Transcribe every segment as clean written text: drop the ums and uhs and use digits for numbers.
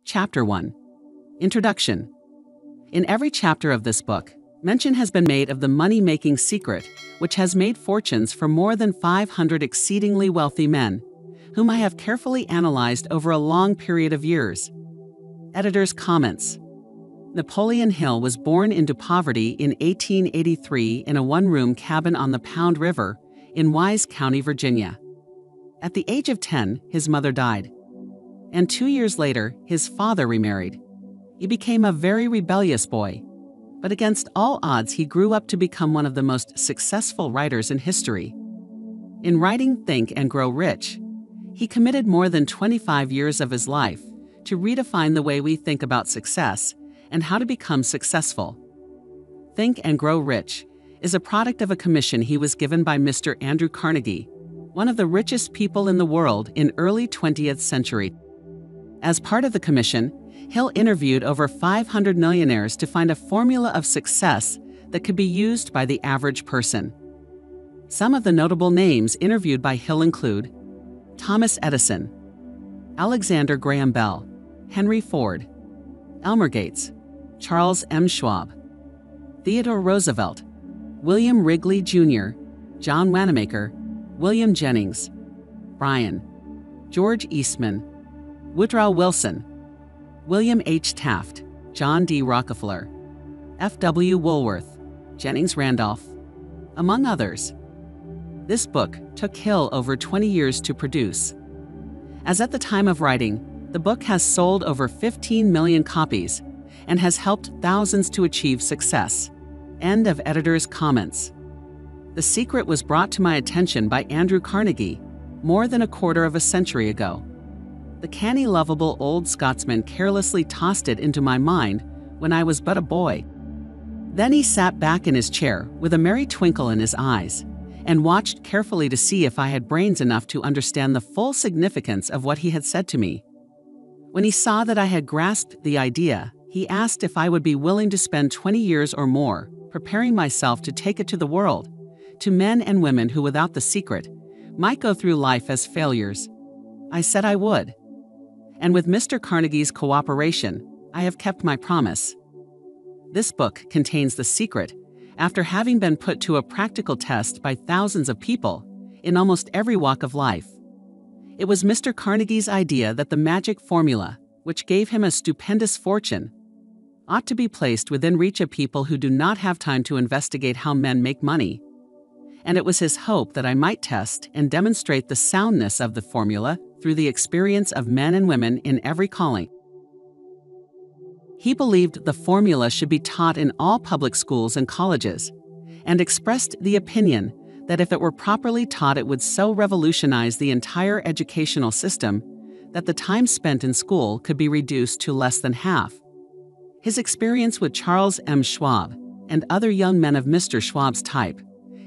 Chapter 1. Introduction. In every chapter of this book, mention has been made of the money-making secret, which has made fortunes for more than 500 exceedingly wealthy men, whom I have carefully analyzed over a long period of years. Editor's comments. Napoleon Hill was born into poverty in 1883 in a one-room cabin on the Pound River in Wise County, Virginia. At the age of 10, his mother died. And 2 years later, his father remarried. He became a very rebellious boy. But against all odds, he grew up to become one of the most successful writers in history. In writing Think and Grow Rich, he committed more than 25 years of his life to redefine the way we think about success and how to become successful. Think and Grow Rich is a product of a commission he was given by Mr. Andrew Carnegie, one of the richest people in the world in early 20th century. As part of the commission, Hill interviewed over 500 millionaires to find a formula of success that could be used by the average person. Some of the notable names interviewed by Hill include Thomas Edison, Alexander Graham Bell, Henry Ford, Elmer Gates, Charles M. Schwab, Theodore Roosevelt, William Wrigley Jr., John Wanamaker, William Jennings, Bryan, George Eastman, Woodrow Wilson, William H. Taft, John D. Rockefeller, F. W. Woolworth, Jennings Randolph, among others. This book took Hill over 20 years to produce. As at the time of writing, the book has sold over 15 million copies and has helped thousands to achieve success. End of editor's comments. The secret was brought to my attention by Andrew Carnegie more than a quarter of a century ago. The canny, lovable old Scotsman carelessly tossed it into my mind when I was but a boy. Then he sat back in his chair with a merry twinkle in his eyes and watched carefully to see if I had brains enough to understand the full significance of what he had said to me. When he saw that I had grasped the idea, he asked if I would be willing to spend 20 years or more preparing myself to take it to the world, to men and women who, without the secret, might go through life as failures. I said I would. And with Mr. Carnegie's cooperation, I have kept my promise. This book contains the secret after having been put to a practical test by thousands of people in almost every walk of life. It was Mr. Carnegie's idea that the magic formula, which gave him a stupendous fortune, ought to be placed within reach of people who do not have time to investigate how men make money. And it was his hope that I might test and demonstrate the soundness of the formula through the experience of men and women in every calling. He believed the formula should be taught in all public schools and colleges, and expressed the opinion that if it were properly taught, it would so revolutionize the entire educational system that the time spent in school could be reduced to less than half. His experience with Charles M. Schwab and other young men of Mr. Schwab's type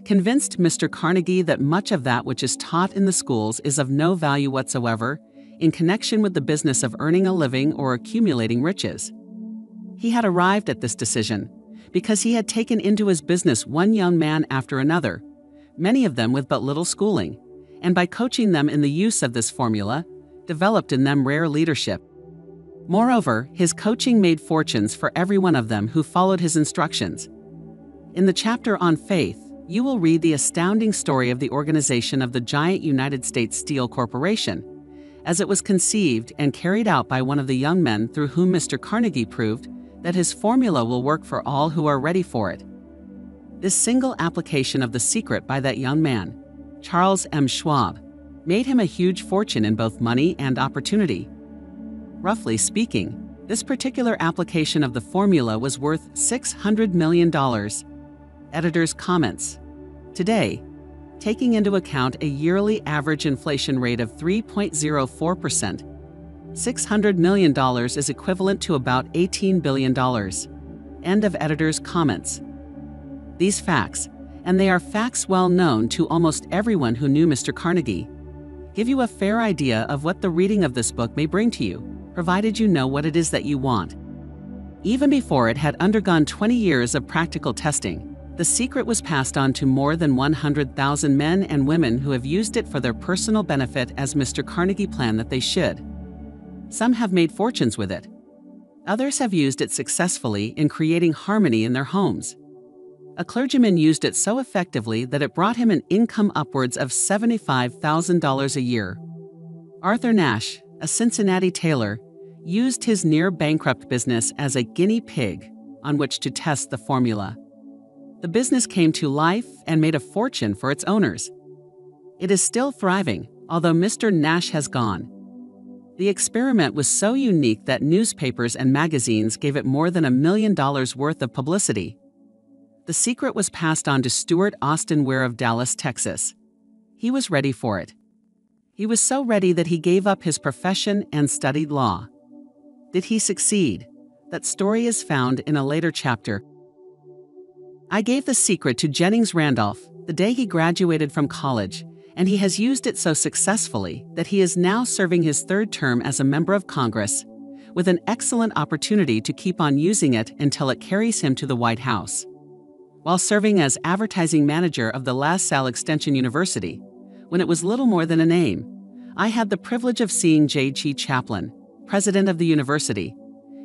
convinced Mr. Carnegie that much of that which is taught in the schools is of no value whatsoever in connection with the business of earning a living or accumulating riches. He had arrived at this decision because he had taken into his business one young man after another, many of them with but little schooling, and by coaching them in the use of this formula, developed in them rare leadership. Moreover, his coaching made fortunes for every one of them who followed his instructions. In the chapter on faith, you will read the astounding story of the organization of the giant United States Steel Corporation, as it was conceived and carried out by one of the young men through whom Mr. Carnegie proved that his formula will work for all who are ready for it. This single application of the secret by that young man, Charles M. Schwab, made him a huge fortune in both money and opportunity. Roughly speaking, this particular application of the formula was worth $600 million. Editor's comments. Today, taking into account a yearly average inflation rate of 3.04%, $600 million is equivalent to about $18 billion. End of editor's comments. These facts, and they are facts well known to almost everyone who knew Mr. Carnegie, give you a fair idea of what the reading of this book may bring to you, provided you know what it is that you want. Even before it had undergone 20 years of practical testing, the secret was passed on to more than 100,000 men and women who have used it for their personal benefit as Mr. Carnegie planned that they should. Some have made fortunes with it. Others have used it successfully in creating harmony in their homes. A clergyman used it so effectively that it brought him an income upwards of $75,000 a year. Arthur Nash, a Cincinnati tailor, used his near-bankrupt business as a guinea pig on which to test the formula. The business came to life and made a fortune for its owners. It is still thriving, although Mr. Nash has gone. The experiment was so unique that newspapers and magazines gave it more than $1 million worth of publicity. The secret was passed on to Stuart Austin Ware of Dallas, Texas. He was ready for it. He was so ready that he gave up his profession and studied law. Did he succeed? That story is found in a later chapter. I gave the secret to Jennings Randolph the day he graduated from college, and he has used it so successfully that he is now serving his third term as a member of Congress, with an excellent opportunity to keep on using it until it carries him to the White House. While serving as advertising manager of the La Salle Extension University, when it was little more than a name, I had the privilege of seeing J.G. Chaplin, president of the university,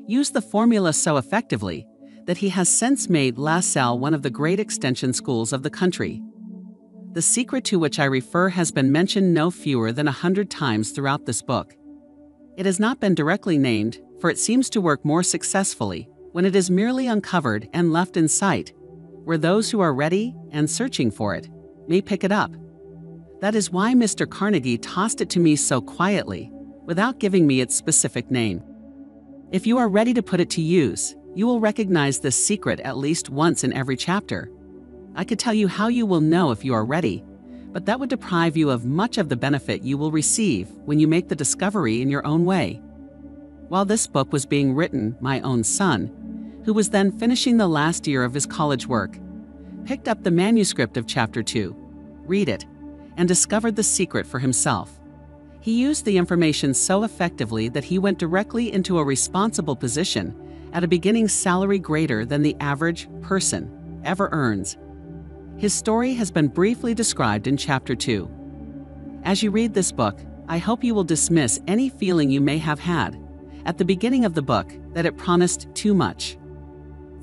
use the formula so effectively that he has since made La Salle one of the great extension schools of the country. The secret to which I refer has been mentioned no fewer than 100 times throughout this book. It has not been directly named, for it seems to work more successfully when it is merely uncovered and left in sight, where those who are ready and searching for it may pick it up. That is why Mr. Carnegie tossed it to me so quietly, without giving me its specific name. If you are ready to put it to use, you will recognize this secret at least once in every chapter. I could tell you how you will know if you are ready, but that would deprive you of much of the benefit you will receive when you make the discovery in your own way. While this book was being written, my own son, who was then finishing the last year of his college work, picked up the manuscript of Chapter 2, read it, and discovered the secret for himself. He used the information so effectively that he went directly into a responsible position at a beginning salary greater than the average person ever earns. His story has been briefly described in Chapter 2. As you read this book, I hope you will dismiss any feeling you may have had at the beginning of the book that it promised too much.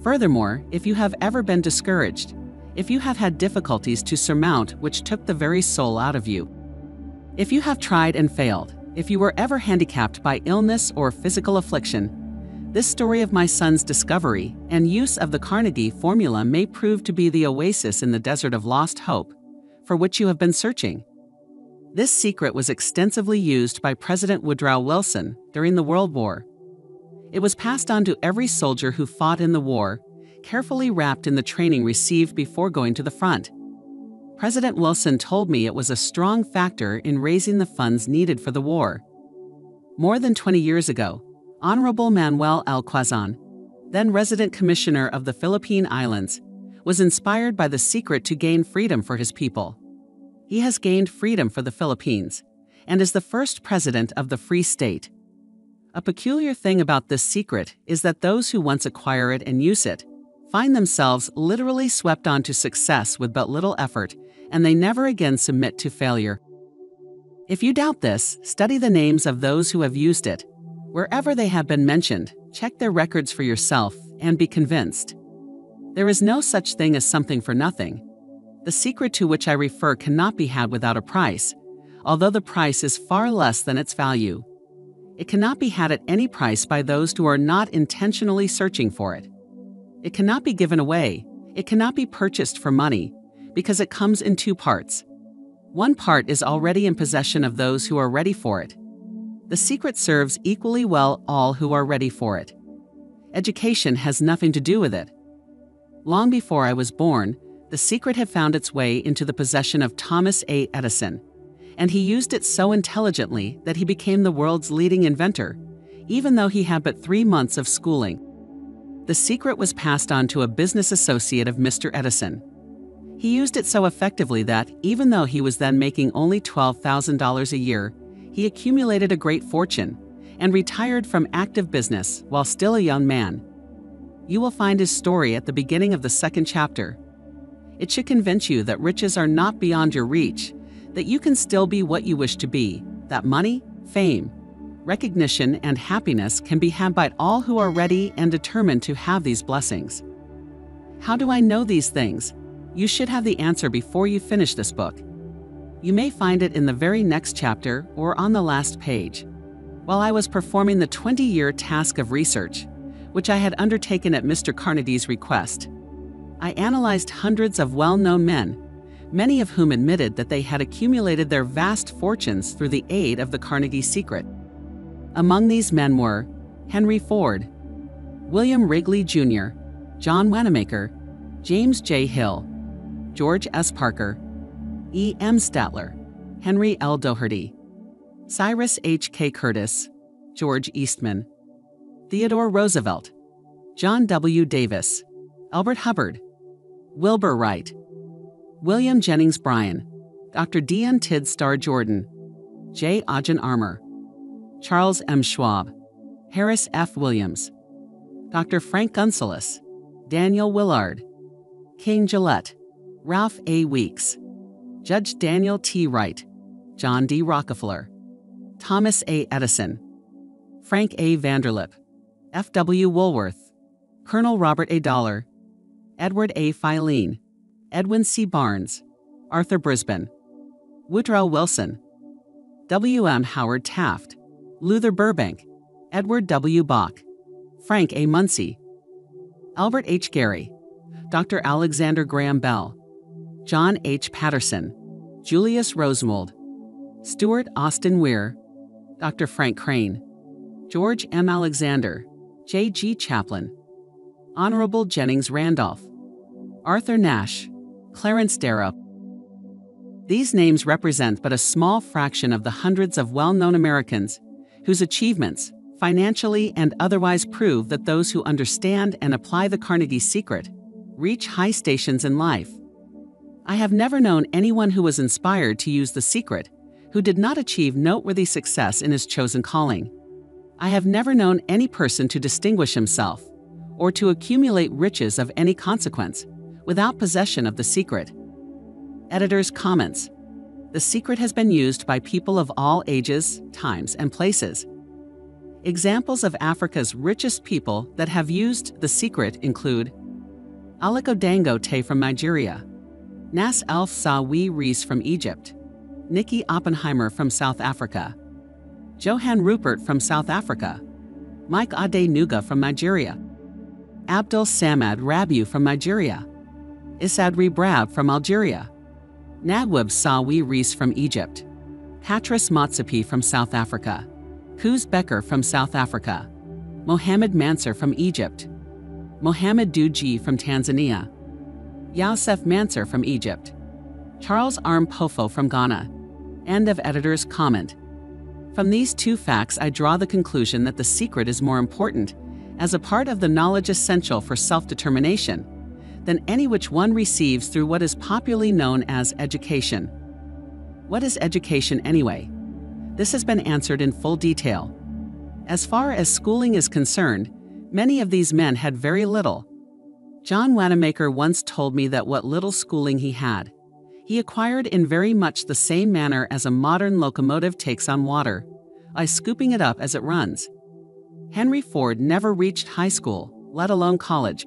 Furthermore, if you have ever been discouraged, if you have had difficulties to surmount which took the very soul out of you, if you have tried and failed, if you were ever handicapped by illness or physical affliction, this story of my son's discovery and use of the Carnegie formula may prove to be the oasis in the desert of lost hope for which you have been searching. This secret was extensively used by President Woodrow Wilson during the World War. It was passed on to every soldier who fought in the war, carefully wrapped in the training received before going to the front. President Wilson told me it was a strong factor in raising the funds needed for the war. More than 20 years ago, Honorable Manuel L. Quezon, then resident commissioner of the Philippine Islands, was inspired by the secret to gain freedom for his people. He has gained freedom for the Philippines and is the first president of the Free State. A peculiar thing about this secret is that those who once acquire it and use it find themselves literally swept on to success with but little effort, and they never again submit to failure. If you doubt this, study the names of those who have used it. Wherever they have been mentioned, check their records for yourself and be convinced. There is no such thing as something for nothing. The secret to which I refer cannot be had without a price, although the price is far less than its value. It cannot be had at any price by those who are not intentionally searching for it. It cannot be given away. It cannot be purchased for money, because it comes in two parts. One part is already in possession of those who are ready for it. The secret serves equally well all who are ready for it. Education has nothing to do with it. Long before I was born, the secret had found its way into the possession of Thomas A. Edison, and he used it so intelligently that he became the world's leading inventor, even though he had but 3 months of schooling. The secret was passed on to a business associate of Mr. Edison. He used it so effectively that, even though he was then making only $12,000 a year, he accumulated a great fortune and retired from active business while still a young man. You will find his story at the beginning of the 2nd chapter. It should convince you that riches are not beyond your reach, that you can still be what you wish to be, that money, fame, Recognition and happiness can be had by all who are ready and determined to have these blessings. How do I know these things? You should have the answer before you finish this book. You may find it in the very next chapter or on the last page. While I was performing the 20-year task of research, which I had undertaken at Mr. Carnegie's request, I analyzed hundreds of well-known men, many of whom admitted that they had accumulated their vast fortunes through the aid of the Carnegie secret. Among these men were Henry Ford, William Wrigley Jr., John Wanamaker, James J. Hill, George S. Parker, E. M. Statler, Henry L. Doherty, Cyrus H. K. Curtis, George Eastman, Theodore Roosevelt, John W. Davis, Albert Hubbard, Wilbur Wright, William Jennings Bryan, Dr. D. N. Tidd Starr Jordan, J. Ogden Armour, Charles M. Schwab, Harris F. Williams, Dr. Frank Gunsalis, Daniel Willard, King Gillette, Ralph A. Weeks, Judge Daniel T. Wright, John D. Rockefeller, Thomas A. Edison, Frank A. Vanderlip, F. W. Woolworth, Colonel Robert A. Dollar, Edward A. Filene, Edwin C. Barnes, Arthur Brisbane, Woodrow Wilson, W. M. Howard Taft, Luther Burbank, Edward W. Bach, Frank A. Munsey, Albert H. Gary, Dr. Alexander Graham Bell, John H. Patterson, Julius Rosemold, Stuart Austin Weir, Dr. Frank Crane, George M. Alexander, J. G. Chaplin, Honorable Jennings Randolph, Arthur Nash, Clarence Darrow. These names represent but a small fraction of the hundreds of well-known Americans whose achievements, financially and otherwise, prove that those who understand and apply the Carnegie secret reach high stations in life. I have never known anyone who was inspired to use the secret who did not achieve noteworthy success in his chosen calling. I have never known any person to distinguish himself or to accumulate riches of any consequence without possession of the secret. Editor's comments. The secret has been used by people of all ages, times, and places. Examples of Africa's richest people that have used the secret include Aliko Dangote from Nigeria, Nas El-Sawi Rees from Egypt, Nicky Oppenheimer from South Africa, Johan Rupert from South Africa, Mike Adenuga from Nigeria, Abdul Samad Rabiu from Nigeria, Isadri Brab from Algeria, Nagwib Sawi Rees from Egypt, Patrice Motsepe from South Africa, Koos Becker from South Africa, Mohammed Mansour from Egypt, Mohammed Dewji from Tanzania, Youssef Mansour from Egypt, Charles Arm Pofo from Ghana. End of editor's comment. From these two facts, I draw the conclusion that the secret is more important as a part of the knowledge essential for self-determination than any which one receives through what is popularly known as education. What is education anyway? This has been answered in full detail. As far as schooling is concerned, many of these men had very little. John Wanamaker once told me that what little schooling he had, he acquired in very much the same manner as a modern locomotive takes on water, by scooping it up as it runs. Henry Ford never reached high school, let alone college.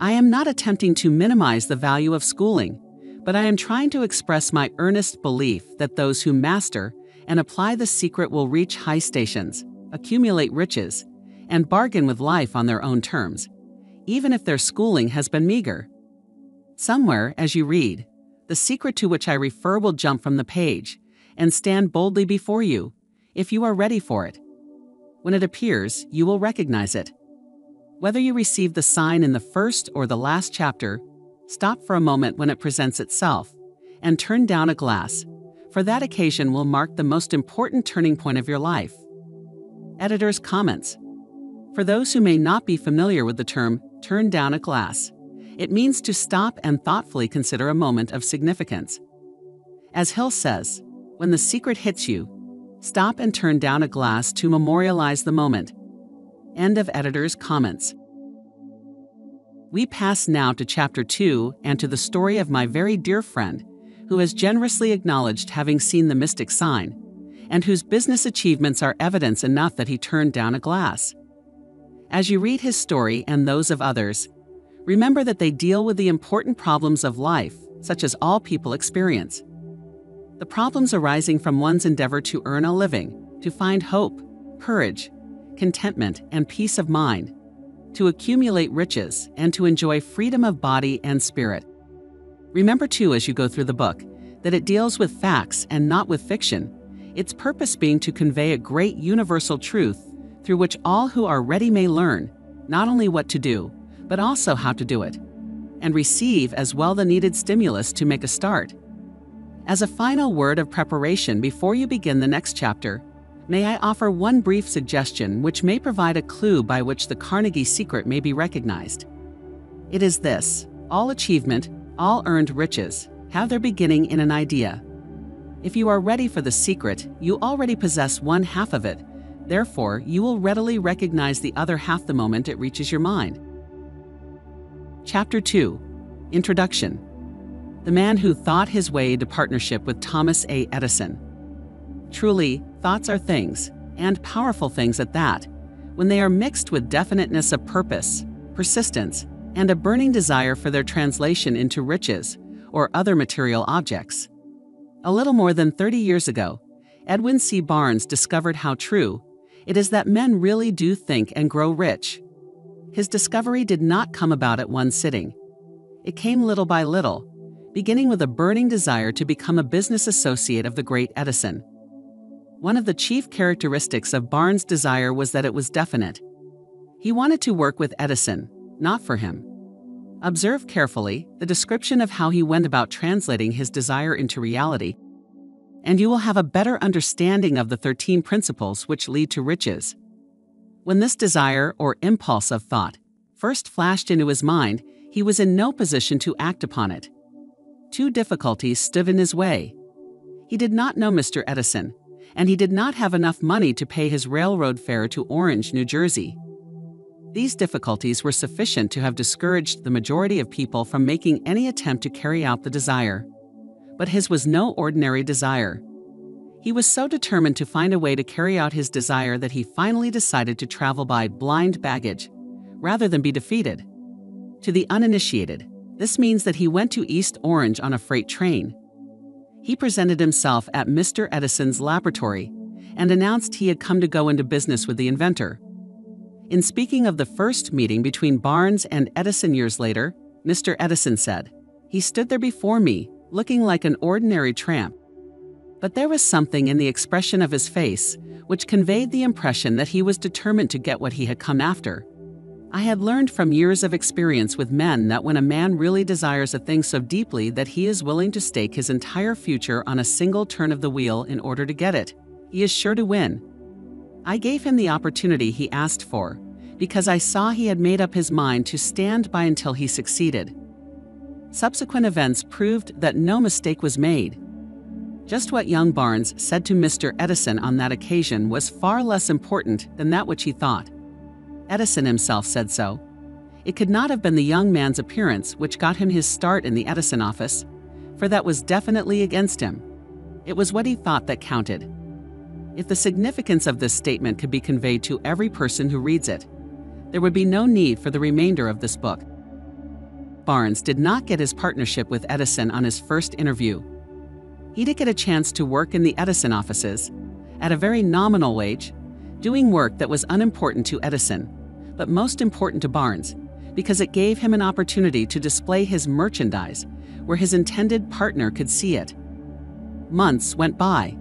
I am not attempting to minimize the value of schooling, but I am trying to express my earnest belief that those who master and apply the secret will reach high stations, accumulate riches, and bargain with life on their own terms, even if their schooling has been meager. Somewhere, as you read, the secret to which I refer will jump from the page and stand boldly before you, if you are ready for it. When it appears, you will recognize it. Whether you receive the sign in the first or the last chapter, stop for a moment when it presents itself, and turn down a glass, for that occasion will mark the most important turning point of your life. Editor's comments. For those who may not be familiar with the term, turn down a glass, it means to stop and thoughtfully consider a moment of significance. As Hill says, when the secret hits you, stop and turn down a glass to memorialize the moment. End of editor's comments. We pass now to Chapter 2 and to the story of my very dear friend, who has generously acknowledged having seen the mystic sign, and whose business achievements are evidence enough that he turned down a glass. As you read his story and those of others, remember that they deal with the important problems of life, such as all people experience. The problems arising from one's endeavor to earn a living, to find hope, courage, contentment, and peace of mind, to accumulate riches, and to enjoy freedom of body and spirit. Remember too, as you go through the book, that it deals with facts and not with fiction, its purpose being to convey a great universal truth through which all who are ready may learn not only what to do, but also how to do it, and receive as well the needed stimulus to make a start. As a final word of preparation before you begin the next chapter, may I offer one brief suggestion which may provide a clue by which the Carnegie secret may be recognized. It is this: all achievement, all earned riches, have their beginning in an idea. If you are ready for the secret, you already possess one half of it. Therefore, you will readily recognize the other half the moment it reaches your mind. Chapter 2. Introduction. The man who thought his way into partnership with Thomas A. Edison. Truly, thoughts are things, and powerful things at that, when they are mixed with definiteness of purpose, persistence, and a burning desire for their translation into riches or other material objects. A little more than 30 years ago, Edwin C. Barnes discovered how true it is that men really do think and grow rich. His discovery did not come about at one sitting. It came little by little, beginning with a burning desire to become a business associate of the great Edison. One of the chief characteristics of Barnes' desire was that it was definite. He wanted to work with Edison, not for him. Observe carefully the description of how he went about translating his desire into reality, and you will have a better understanding of the 13 principles which lead to riches. When this desire or impulse of thought first flashed into his mind, he was in no position to act upon it. Two difficulties stood in his way. He did not know Mr. Edison, and he did not have enough money to pay his railroad fare to Orange, New Jersey. These difficulties were sufficient to have discouraged the majority of people from making any attempt to carry out the desire. But his was no ordinary desire. He was so determined to find a way to carry out his desire that he finally decided to travel by blind baggage, rather than be defeated. To the uninitiated, this means that he went to East Orange on a freight train. He presented himself at Mr. Edison's laboratory and announced he had come to go into business with the inventor. In speaking of the first meeting between Barnes and Edison years later, Mr. Edison said, "He stood there before me, looking like an ordinary tramp. But there was something in the expression of his face which conveyed the impression that he was determined to get what he had come after. I had learned from years of experience with men that when a man really desires a thing so deeply that he is willing to stake his entire future on a single turn of the wheel in order to get it, he is sure to win. I gave him the opportunity he asked for, because I saw he had made up his mind to stand by until he succeeded. Subsequent events proved that no mistake was made. Just what young Barnes said to Mr. Edison on that occasion was far less important than that which he thought. Edison himself said so. It could not have been the young man's appearance which got him his start in the Edison office, for that was definitely against him. It was what he thought that counted. If the significance of this statement could be conveyed to every person who reads it, there would be no need for the remainder of this book. Barnes did not get his partnership with Edison on his first interview. He did get a chance to work in the Edison offices, at a very nominal wage, doing work that was unimportant to Edison, but most important to Barnes, because it gave him an opportunity to display his merchandise where his intended partner could see it. Months went by.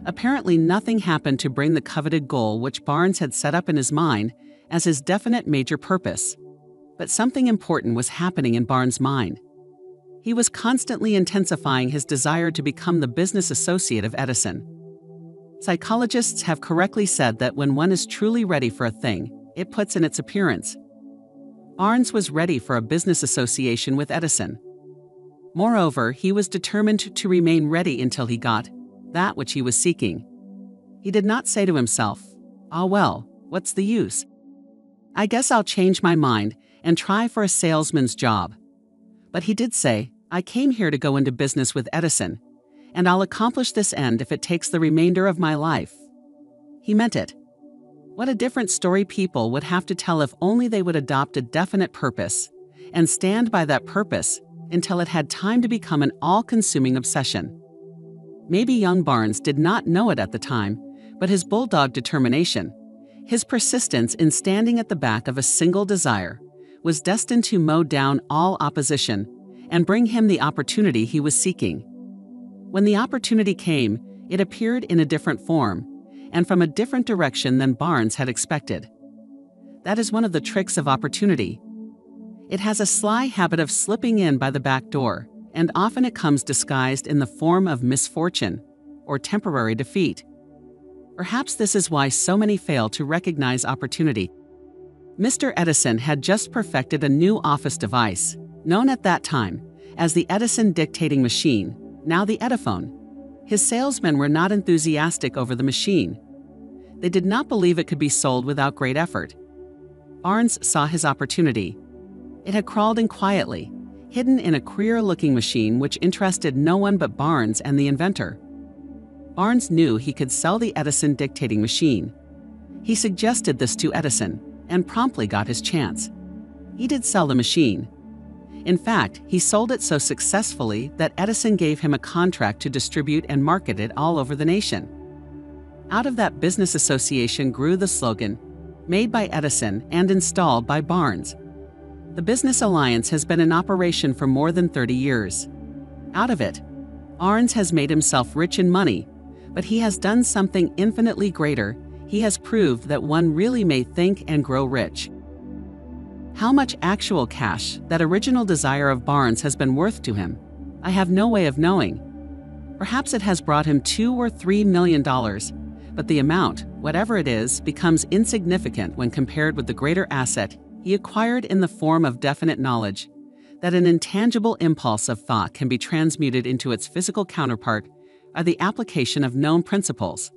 Apparently nothing happened to bring the coveted goal which Barnes had set up in his mind as his definite major purpose. But something important was happening in Barnes' mind. He was constantly intensifying his desire to become the business associate of Edison. Psychologists have correctly said that when one is truly ready for a thing, it puts in its appearance. Barnes was ready for a business association with Edison. Moreover, he was determined to remain ready until he got that which he was seeking. He did not say to himself, "Ah well, what's the use? I guess I'll change my mind and try for a salesman's job." But he did say, "I came here to go into business with Edison, and I'll accomplish this end if it takes the remainder of my life." He meant it. What a different story people would have to tell if only they would adopt a definite purpose and stand by that purpose until it had time to become an all-consuming obsession. Maybe young Barnes did not know it at the time, but his bulldog determination, his persistence in standing at the back of a single desire, was destined to mow down all opposition and bring him the opportunity he was seeking. When the opportunity came, it appeared in a different form, and from a different direction than Barnes had expected. That is one of the tricks of opportunity. It has a sly habit of slipping in by the back door, and often it comes disguised in the form of misfortune or temporary defeat. Perhaps this is why so many fail to recognize opportunity. Mr. Edison had just perfected a new office device, known at that time as the Edison dictating machine, now the Ediphone. His salesmen were not enthusiastic over the machine. They did not believe it could be sold without great effort. Barnes saw his opportunity. It had crawled in quietly, hidden in a queer-looking machine which interested no one but Barnes and the inventor. Barnes knew he could sell the Edison dictating machine. He suggested this to Edison and promptly got his chance. He did sell the machine. In fact, he sold it so successfully that Edison gave him a contract to distribute and market it all over the nation. Out of that business association grew the slogan, "Made by Edison and installed by Barnes." The business alliance has been in operation for more than 30 years. Out of it, Barnes has made himself rich in money, but he has done something infinitely greater. He has proved that one really may think and grow rich. How much actual cash that original desire of Barnes has been worth to him, I have no way of knowing. Perhaps it has brought him $2 or $3 million, but the amount, whatever it is, becomes insignificant when compared with the greater asset he acquired in the form of definite knowledge, that an intangible impulse of thought can be transmuted into its physical counterpart by the application of known principles.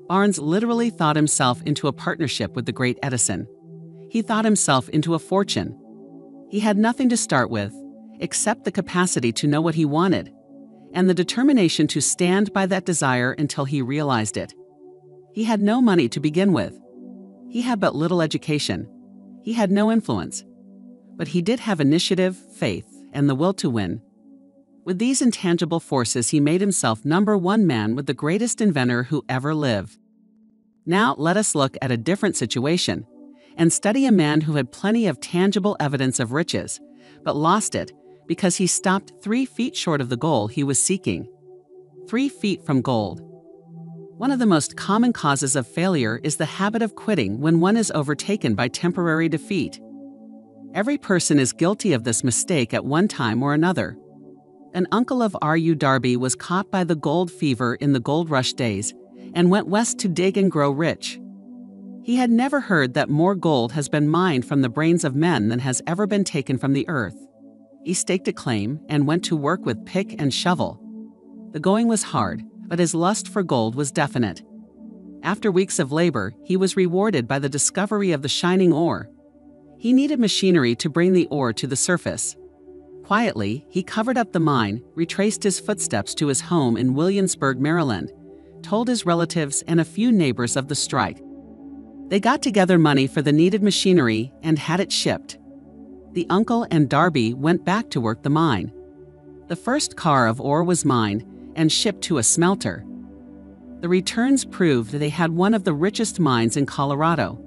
Barnes literally thought himself into a partnership with the great Edison. He thought himself into a fortune. He had nothing to start with, except the capacity to know what he wanted, and the determination to stand by that desire until he realized it. He had no money to begin with. He had but little education. He had no influence. But he did have initiative, faith, and the will to win. With these intangible forces, he made himself #1 man with the greatest inventor who ever lived. Now let us look at a different situation and study a man who had plenty of tangible evidence of riches, but lost it because he stopped 3 feet short of the goal he was seeking. 3 feet from gold. One of the most common causes of failure is the habit of quitting when one is overtaken by temporary defeat. Every person is guilty of this mistake at one time or another. An uncle of R.U. Darby was caught by the gold fever in the gold rush days and went west to dig and grow rich. He had never heard that more gold has been mined from the brains of men than has ever been taken from the earth. He staked a claim and went to work with pick and shovel. The going was hard, but his lust for gold was definite. After weeks of labor, he was rewarded by the discovery of the shining ore. He needed machinery to bring the ore to the surface. Quietly, he covered up the mine, retraced his footsteps to his home in Williamsburg, Maryland, told his relatives and a few neighbors of the strike. They got together money for the needed machinery and had it shipped. The uncle and Darby went back to work the mine. The first car of ore was mined and shipped to a smelter. The returns proved they had one of the richest mines in Colorado.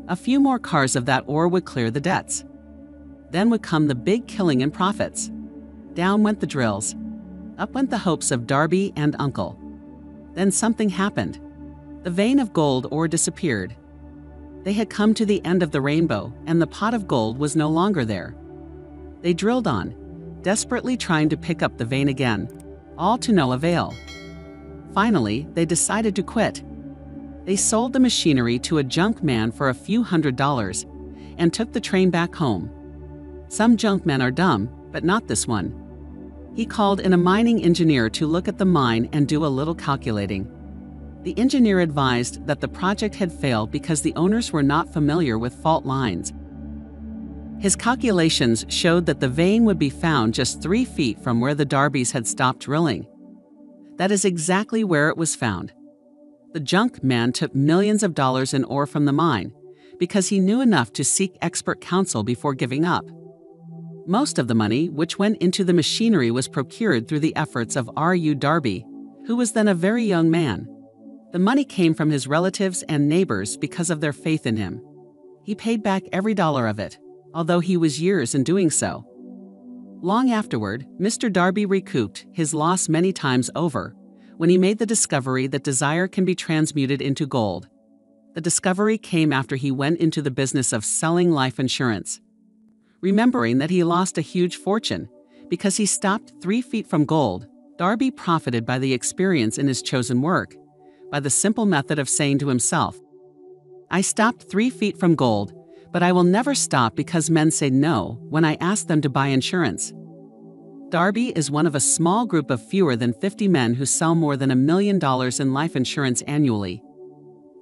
A few more cars of that ore would clear the debts. Then would come the big killing and profits. Down went the drills. Up went the hopes of Darby and uncle. Then something happened. The vein of gold ore disappeared. They had come to the end of the rainbow, and the pot of gold was no longer there. They drilled on, desperately trying to pick up the vein again, all to no avail. Finally, they decided to quit. They sold the machinery to a junk man for a few $100s and took the train back home. Some junk men are dumb, but not this one. He called in a mining engineer to look at the mine and do a little calculating. The engineer advised that the project had failed because the owners were not familiar with fault lines. His calculations showed that the vein would be found just 3 feet from where the Darbys had stopped drilling. That is exactly where it was found. The junk man took millions of dollars in ore from the mine because he knew enough to seek expert counsel before giving up. Most of the money which went into the machinery was procured through the efforts of R.U. Darby, who was then a very young man. The money came from his relatives and neighbors because of their faith in him. He paid back every dollar of it, although he was years in doing so. Long afterward, Mr. Darby recouped his loss many times over when he made the discovery that desire can be transmuted into gold. The discovery came after he went into the business of selling life insurance. Remembering that he lost a huge fortune because he stopped 3 feet from gold, Darby profited by the experience in his chosen work, by the simple method of saying to himself, "I stopped 3 feet from gold, but I will never stop because men say no when I ask them to buy insurance." Darby is one of a small group of fewer than 50 men who sell more than $1 million in life insurance annually.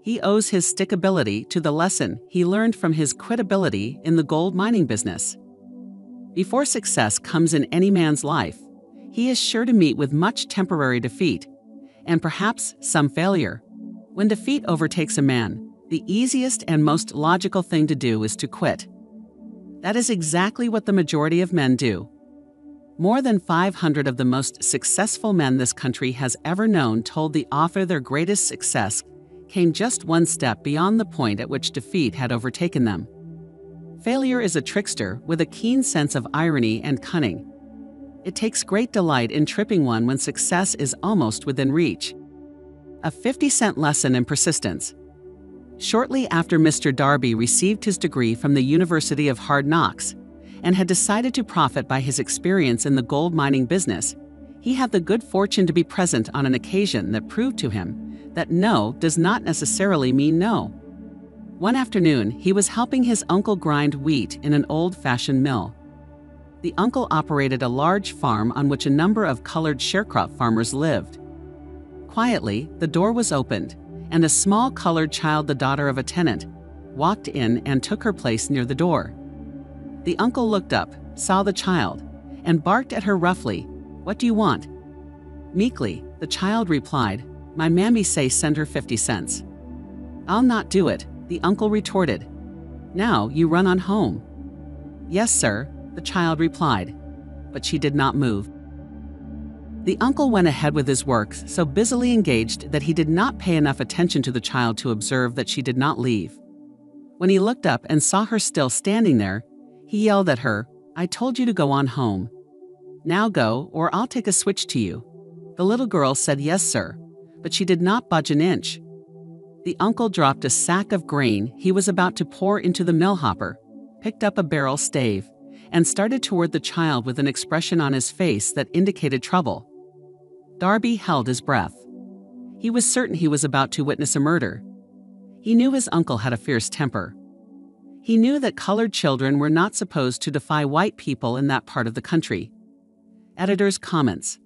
He owes his stickability to the lesson he learned from his quitability in the gold mining business. Before success comes in any man's life, he is sure to meet with much temporary defeat, and perhaps some failure. When defeat overtakes a man, the easiest and most logical thing to do is to quit. That is exactly what the majority of men do. More than 500 of the most successful men this country has ever known told the author their greatest success came just one step beyond the point at which defeat had overtaken them. Failure is a trickster with a keen sense of irony and cunning. It takes great delight in tripping one when success is almost within reach. A 50-cent lesson in persistence. Shortly after Mr. Darby received his degree from the University of Hard Knocks and had decided to profit by his experience in the gold mining business, he had the good fortune to be present on an occasion that proved to him that no does not necessarily mean no. One afternoon, he was helping his uncle grind wheat in an old-fashioned mill. The uncle operated a large farm on which a number of colored sharecrop farmers lived. Quietly, the door was opened, and a small colored child, the daughter of a tenant, walked in and took her place near the door. The uncle looked up, saw the child, and barked at her roughly, "What do you want?" Meekly, the child replied, "My mammy say send her 50 cents. "I'll not do it," the uncle retorted. "Now you run on home." "Yes, sir," the child replied, but she did not move. The uncle went ahead with his work, so busily engaged that he did not pay enough attention to the child to observe that she did not leave. When he looked up and saw her still standing there, he yelled at her, "I told you to go on home. Now go, or I'll take a switch to you." The little girl said yes, sir, but she did not budge an inch. The uncle dropped a sack of grain he was about to pour into the mill hopper, picked up a barrel stave, and started toward the child with an expression on his face that indicated trouble. Darby held his breath. He was certain he was about to witness a murder. He knew his uncle had a fierce temper. He knew that colored children were not supposed to defy white people in that part of the country. Editor's comments.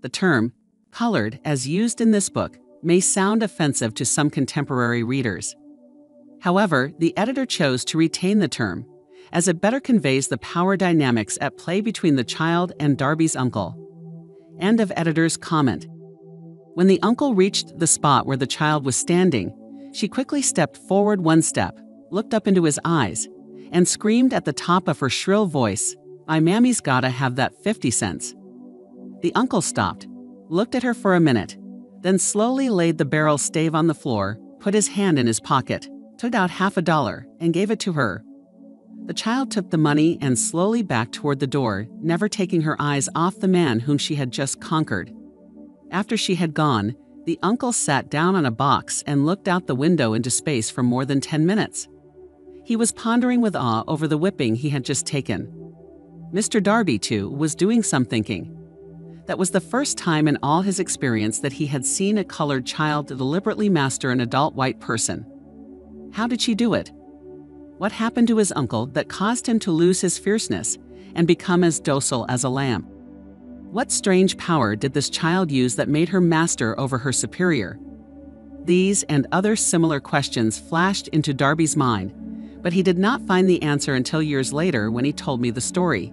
The term, colored, as used in this book, may sound offensive to some contemporary readers. However, the editor chose to retain the term, as it better conveys the power dynamics at play between the child and Darby's uncle. End of editor's comment. When the uncle reached the spot where the child was standing, she quickly stepped forward one step, looked up into his eyes, and screamed at the top of her shrill voice, "My mammy's gotta have that 50 cents. The uncle stopped, looked at her for a minute, then slowly laid the barrel stave on the floor, put his hand in his pocket, took out $50, and gave it to her. The child took the money and slowly backed toward the door, never taking her eyes off the man whom she had just conquered. After she had gone, the uncle sat down on a box and looked out the window into space for more than 10 minutes. He was pondering with awe over the whipping he had just taken. Mr. Darby, too, was doing some thinking. That was the first time in all his experience that he had seen a colored child deliberately master an adult white person. How did she do it? What happened to his uncle that caused him to lose his fierceness and become as docile as a lamb? What strange power did this child use that made her master over her superior? These and other similar questions flashed into Darby's mind, but he did not find the answer until years later when he told me the story.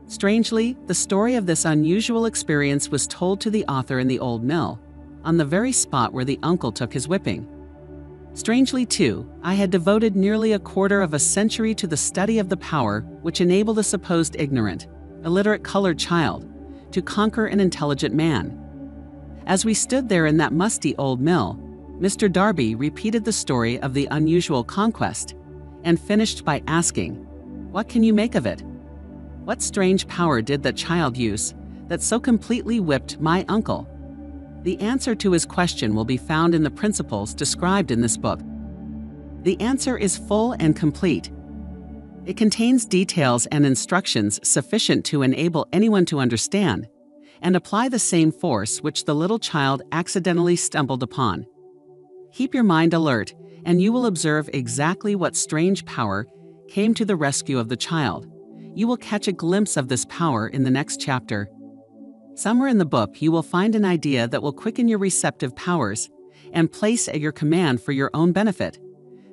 Strangely, the story of this unusual experience was told to the author in the old mill, on the very spot where the uncle took his whipping. Strangely too, I had devoted nearly a quarter of a century to the study of the power which enabled a supposed ignorant, illiterate colored child to conquer an intelligent man. As we stood there in that musty old mill, Mr. Darby repeated the story of the unusual conquest and finished by asking, "What can you make of it? What strange power did that child use that so completely whipped my uncle?" The answer to his question will be found in the principles described in this book. The answer is full and complete. It contains details and instructions sufficient to enable anyone to understand and apply the same force which the little child accidentally stumbled upon. Keep your mind alert, and you will observe exactly what strange power came to the rescue of the child. You will catch a glimpse of this power in the next chapter. Somewhere in the book you will find an idea that will quicken your receptive powers and place at your command for your own benefit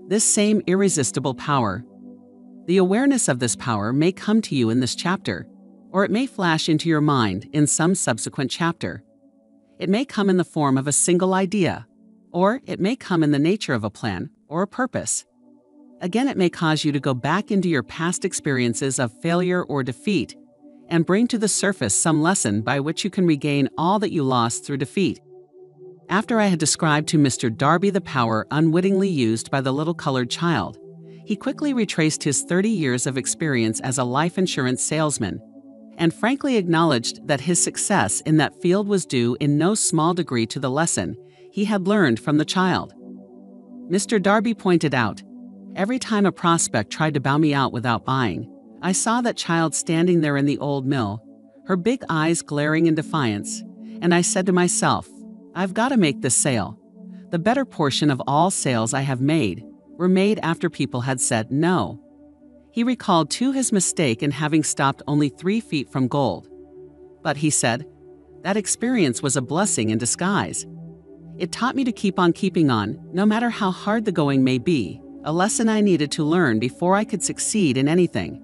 this same irresistible power. The awareness of this power may come to you in this chapter, or it may flash into your mind in some subsequent chapter. It may come in the form of a single idea, or it may come in the nature of a plan or a purpose. Again, it may cause you to go back into your past experiences of failure or defeat and bring to the surface some lesson by which you can regain all that you lost through defeat. After I had described to Mr. Darby the power unwittingly used by the little colored child, he quickly retraced his 30 years of experience as a life insurance salesman and frankly acknowledged that his success in that field was due in no small degree to the lesson he had learned from the child. Mr. Darby pointed out, "Every time a prospect tried to bow me out without buying, I saw that child standing there in the old mill, her big eyes glaring in defiance, and I said to myself, I've got to make this sale. The better portion of all sales I have made were made after people had said no." He recalled too his mistake in having stopped only 3 feet from gold. But he said, "That experience was a blessing in disguise. It taught me to keep on keeping on, no matter how hard the going may be, a lesson I needed to learn before I could succeed in anything."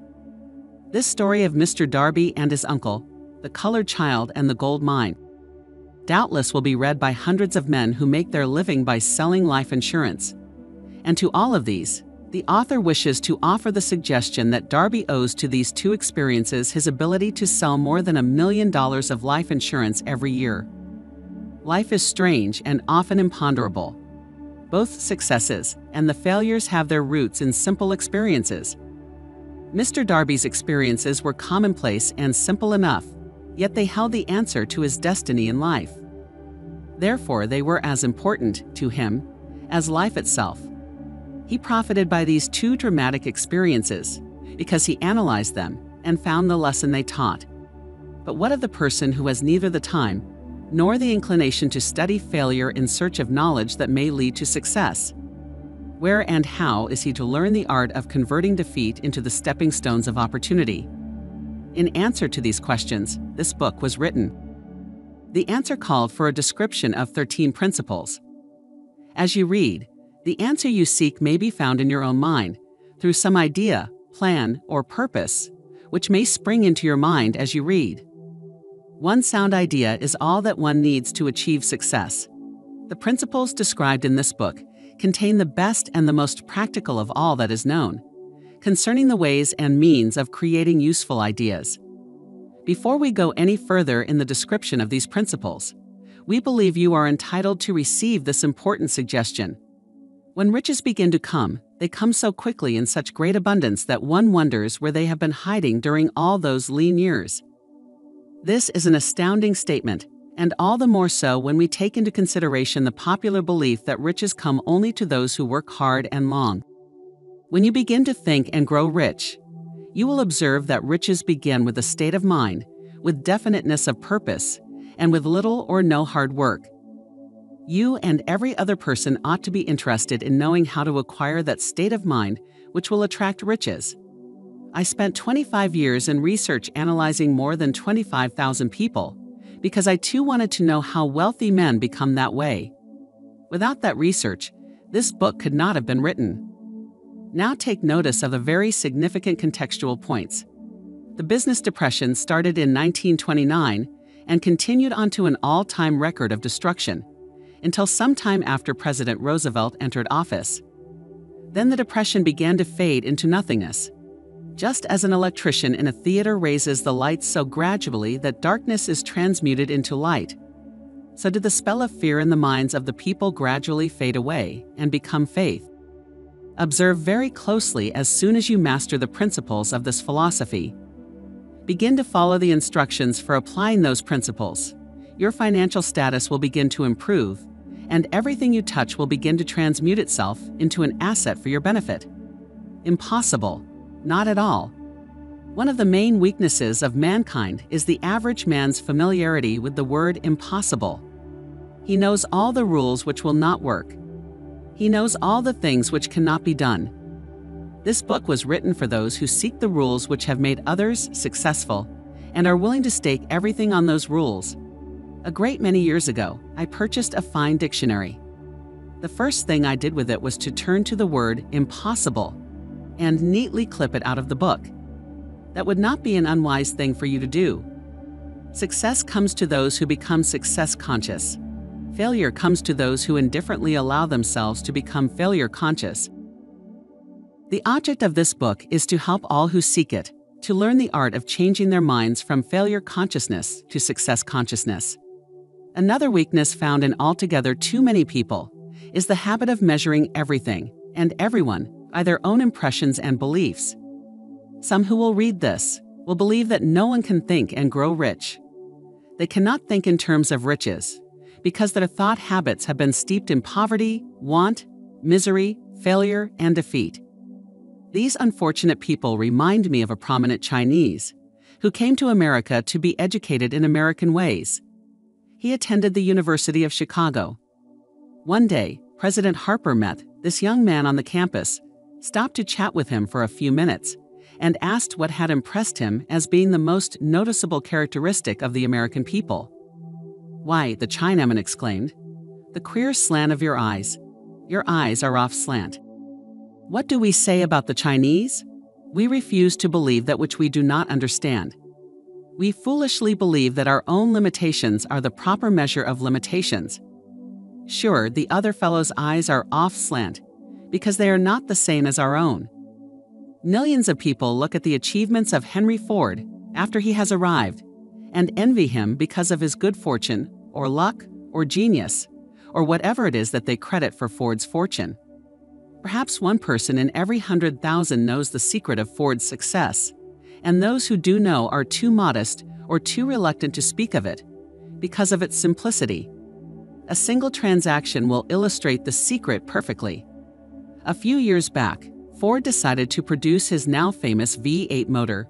This story of Mr. Darby and his uncle, the colored child and the gold mine, doubtless will be read by hundreds of men who make their living by selling life insurance. And to all of these, the author wishes to offer the suggestion that Darby owes to these 2 experiences his ability to sell more than $1 million of life insurance every year. Life is strange and often imponderable. Both successes and the failures have their roots in simple experiences. Mr. Darby's experiences were commonplace and simple enough, yet they held the answer to his destiny in life. Therefore, they were as important to him as life itself. He profited by these 2 dramatic experiences because he analyzed them and found the lesson they taught. But what of the person who has neither the time nor the inclination to study failure in search of knowledge that may lead to success? Where and how is he to learn the art of converting defeat into the stepping stones of opportunity? In answer to these questions, this book was written. The answer called for a description of 13 principles. As you read, the answer you seek may be found in your own mind, through some idea, plan, or purpose, which may spring into your mind as you read. One sound idea is all that one needs to achieve success. The principles described in this book contain the best and the most practical of all that is known, concerning the ways and means of creating useful ideas. Before we go any further in the description of these principles, we believe you are entitled to receive this important suggestion. When riches begin to come, they come so quickly in such great abundance that one wonders where they have been hiding during all those lean years. This is an astounding statement, and all the more so when we take into consideration the popular belief that riches come only to those who work hard and long. When you begin to think and grow rich, you will observe that riches begin with a state of mind, with definiteness of purpose, and with little or no hard work. You and every other person ought to be interested in knowing how to acquire that state of mind which will attract riches. I spent 25 years in research analyzing more than 25,000 people, because I too wanted to know how wealthy men become that way. Without that research, this book could not have been written. Now take notice of the very significant contextual points. The business depression started in 1929 and continued onto an all-time record of destruction until sometime after President Roosevelt entered office. Then the depression began to fade into nothingness. Just as an electrician in a theater raises the lights so gradually that darkness is transmuted into light, so did the spell of fear in the minds of the people gradually fade away and become faith. Observe very closely as soon as you master the principles of this philosophy. Begin to follow the instructions for applying those principles. Your financial status will begin to improve, and everything you touch will begin to transmute itself into an asset for your benefit. Impossible. Not at all. One of the main weaknesses of mankind is the average man's familiarity with the word impossible. He knows all the rules which will not work. He knows all the things which cannot be done. This book was written for those who seek the rules which have made others successful and are willing to stake everything on those rules. A great many years ago, I purchased a fine dictionary. The first thing I did with it was to turn to the word impossible and neatly clip it out of the book. That would not be an unwise thing for you to do. Success comes to those who become success conscious. Failure comes to those who indifferently allow themselves to become failure conscious. The object of this book is to help all who seek it to learn the art of changing their minds from failure consciousness to success consciousness. Another weakness found in altogether too many people is the habit of measuring everything and everyone by their own impressions and beliefs. Some who will read this will believe that no one can think and grow rich. They cannot think in terms of riches because their thought habits have been steeped in poverty, want, misery, failure, and defeat. These unfortunate people remind me of a prominent Chinese who came to America to be educated in American ways. He attended the University of Chicago. One day, President Harper met this young man on the campus, stopped to chat with him for a few minutes, and asked what had impressed him as being the most noticeable characteristic of the American people. "Why," the Chinaman exclaimed, "the queer slant of your eyes. Your eyes are off slant." What do we say about the Chinese? We refuse to believe that which we do not understand. We foolishly believe that our own limitations are the proper measure of limitations. Sure, the other fellow's eyes are off slant because they are not the same as our own. Millions of people look at the achievements of Henry Ford after he has arrived and envy him because of his good fortune, or luck, or genius, or whatever it is that they credit for Ford's fortune. Perhaps one person in every 100,000 knows the secret of Ford's success, and those who do know are too modest or too reluctant to speak of it because of its simplicity. A single transaction will illustrate the secret perfectly. A few years back, Ford decided to produce his now famous V8 motor.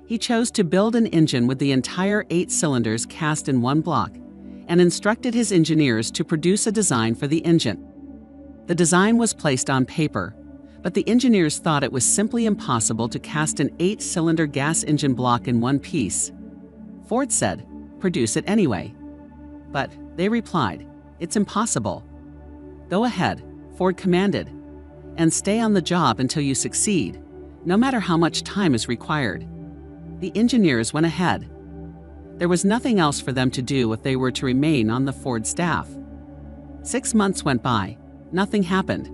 He chose to build an engine with the entire 8 cylinders cast in one block and instructed his engineers to produce a design for the engine. The design was placed on paper, but the engineers thought it was simply impossible to cast an 8-cylinder gas engine block in one piece. Ford said, "Produce it anyway." But they replied, "It's impossible." "Go ahead," Ford commanded, "and stay on the job until you succeed, no matter how much time is required." The engineers went ahead. There was nothing else for them to do if they were to remain on the Ford staff. 6 months went by. Nothing happened.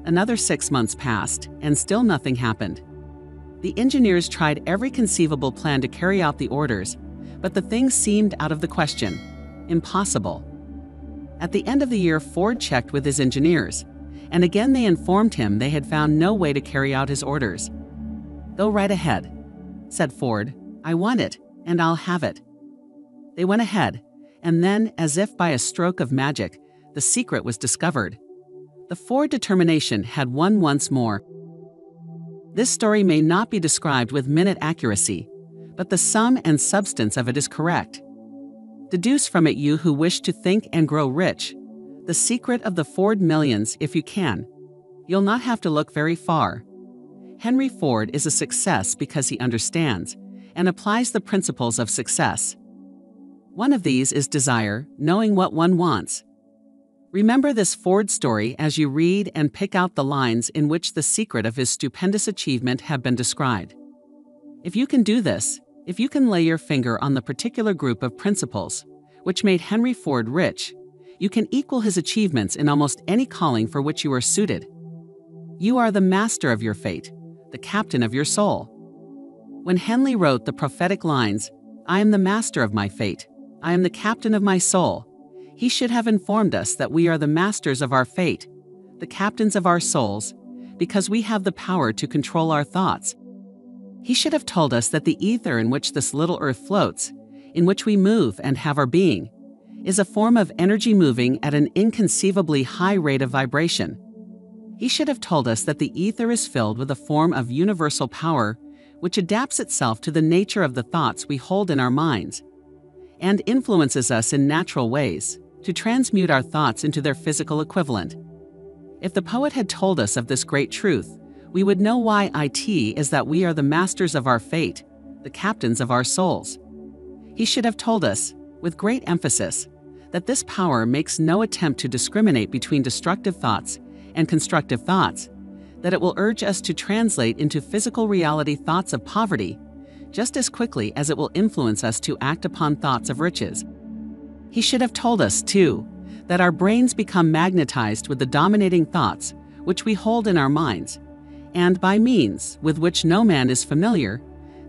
Another 6 months passed, and still nothing happened. The engineers tried every conceivable plan to carry out the orders, but the thing seemed out of the question. Impossible. At the end of the year, Ford checked with his engineers, and again they informed him they had found no way to carry out his orders. "Go right ahead," said Ford. "I want it, and I'll have it." They went ahead, and then, as if by a stroke of magic, the secret was discovered. The Ford determination had won once more. This story may not be described with minute accuracy, but the sum and substance of it is correct. Deduce from it, you who wish to think and grow rich, the secret of the Ford millions if you can. You'll not have to look very far. Henry Ford is a success because he understands and applies the principles of success. One of these is desire, knowing what one wants. Remember this Ford story as you read and pick out the lines in which the secret of his stupendous achievement have been described. If you can do this, if you can lay your finger on the particular group of principles which made Henry Ford rich, you can equal his achievements in almost any calling for which you are suited. You are the master of your fate, the captain of your soul. When Henley wrote the prophetic lines, "I am the master of my fate, I am the captain of my soul," he should have informed us that we are the masters of our fate, the captains of our souls, because we have the power to control our thoughts. He should have told us that the ether in which this little earth floats, in which we move and have our being, is a form of energy moving at an inconceivably high rate of vibration. He should have told us that the ether is filled with a form of universal power which adapts itself to the nature of the thoughts we hold in our minds, and influences us in natural ways to transmute our thoughts into their physical equivalent. If the poet had told us of this great truth, we would know why it is that we are the masters of our fate, the captains of our souls. He should have told us, with great emphasis, that this power makes no attempt to discriminate between destructive thoughts and constructive thoughts, that it will urge us to translate into physical reality thoughts of poverty, just as quickly as it will influence us to act upon thoughts of riches. He should have told us, too, that our brains become magnetized with the dominating thoughts which we hold in our minds, and by means with which no man is familiar,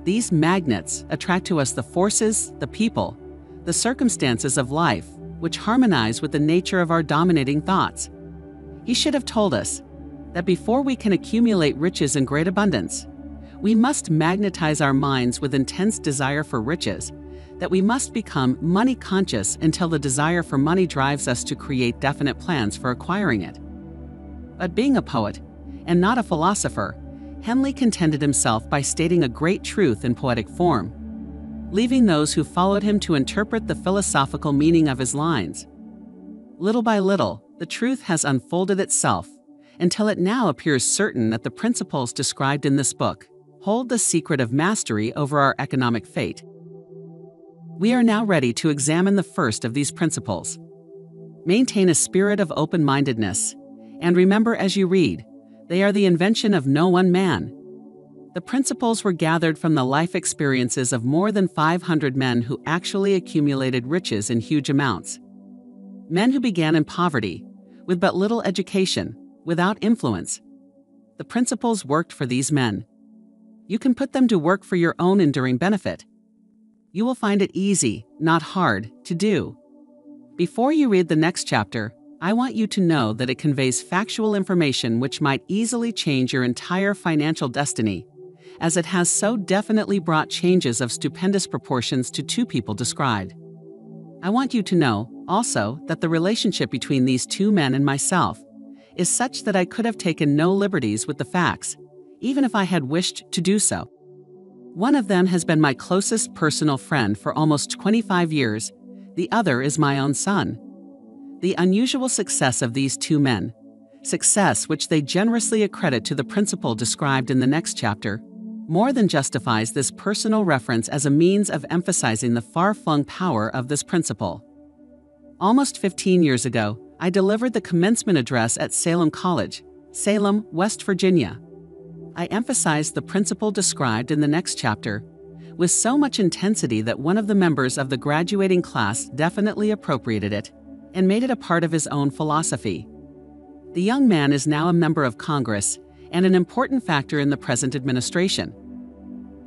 these magnets attract to us the forces, the people, the circumstances of life which harmonize with the nature of our dominating thoughts. He should have told us that before we can accumulate riches in great abundance, we must magnetize our minds with intense desire for riches, that we must become money conscious until the desire for money drives us to create definite plans for acquiring it. But being a poet, and not a philosopher, Henley contented himself by stating a great truth in poetic form, leaving those who followed him to interpret the philosophical meaning of his lines. Little by little, the truth has unfolded itself, until it now appears certain that the principles described in this book hold the secret of mastery over our economic fate. We are now ready to examine the first of these principles. Maintain a spirit of open-mindedness, and remember as you read, they are the invention of no one man. The principles were gathered from the life experiences of more than 500 men who actually accumulated riches in huge amounts. Men who began in poverty, with but little education, without influence. The principles worked for these men. You can put them to work for your own enduring benefit. You will find it easy, not hard, to do. Before you read the next chapter, I want you to know that it conveys factual information which might easily change your entire financial destiny, as it has so definitely brought changes of stupendous proportions to two people described. I want you to know, also, that the relationship between these two men and myself is such that I could have taken no liberties with the facts, even if I had wished to do so. One of them has been my closest personal friend for almost 25 years, the other is my own son. The unusual success of these two men, success which they generously accredit to the principle described in the next chapter, more than justifies this personal reference as a means of emphasizing the far-flung power of this principle. Almost 15 years ago, I delivered the commencement address at Salem College, Salem, West Virginia. I emphasized the principle described in the next chapter with so much intensity that one of the members of the graduating class definitely appropriated it and made it a part of his own philosophy. The young man is now a member of Congress and an important factor in the present administration.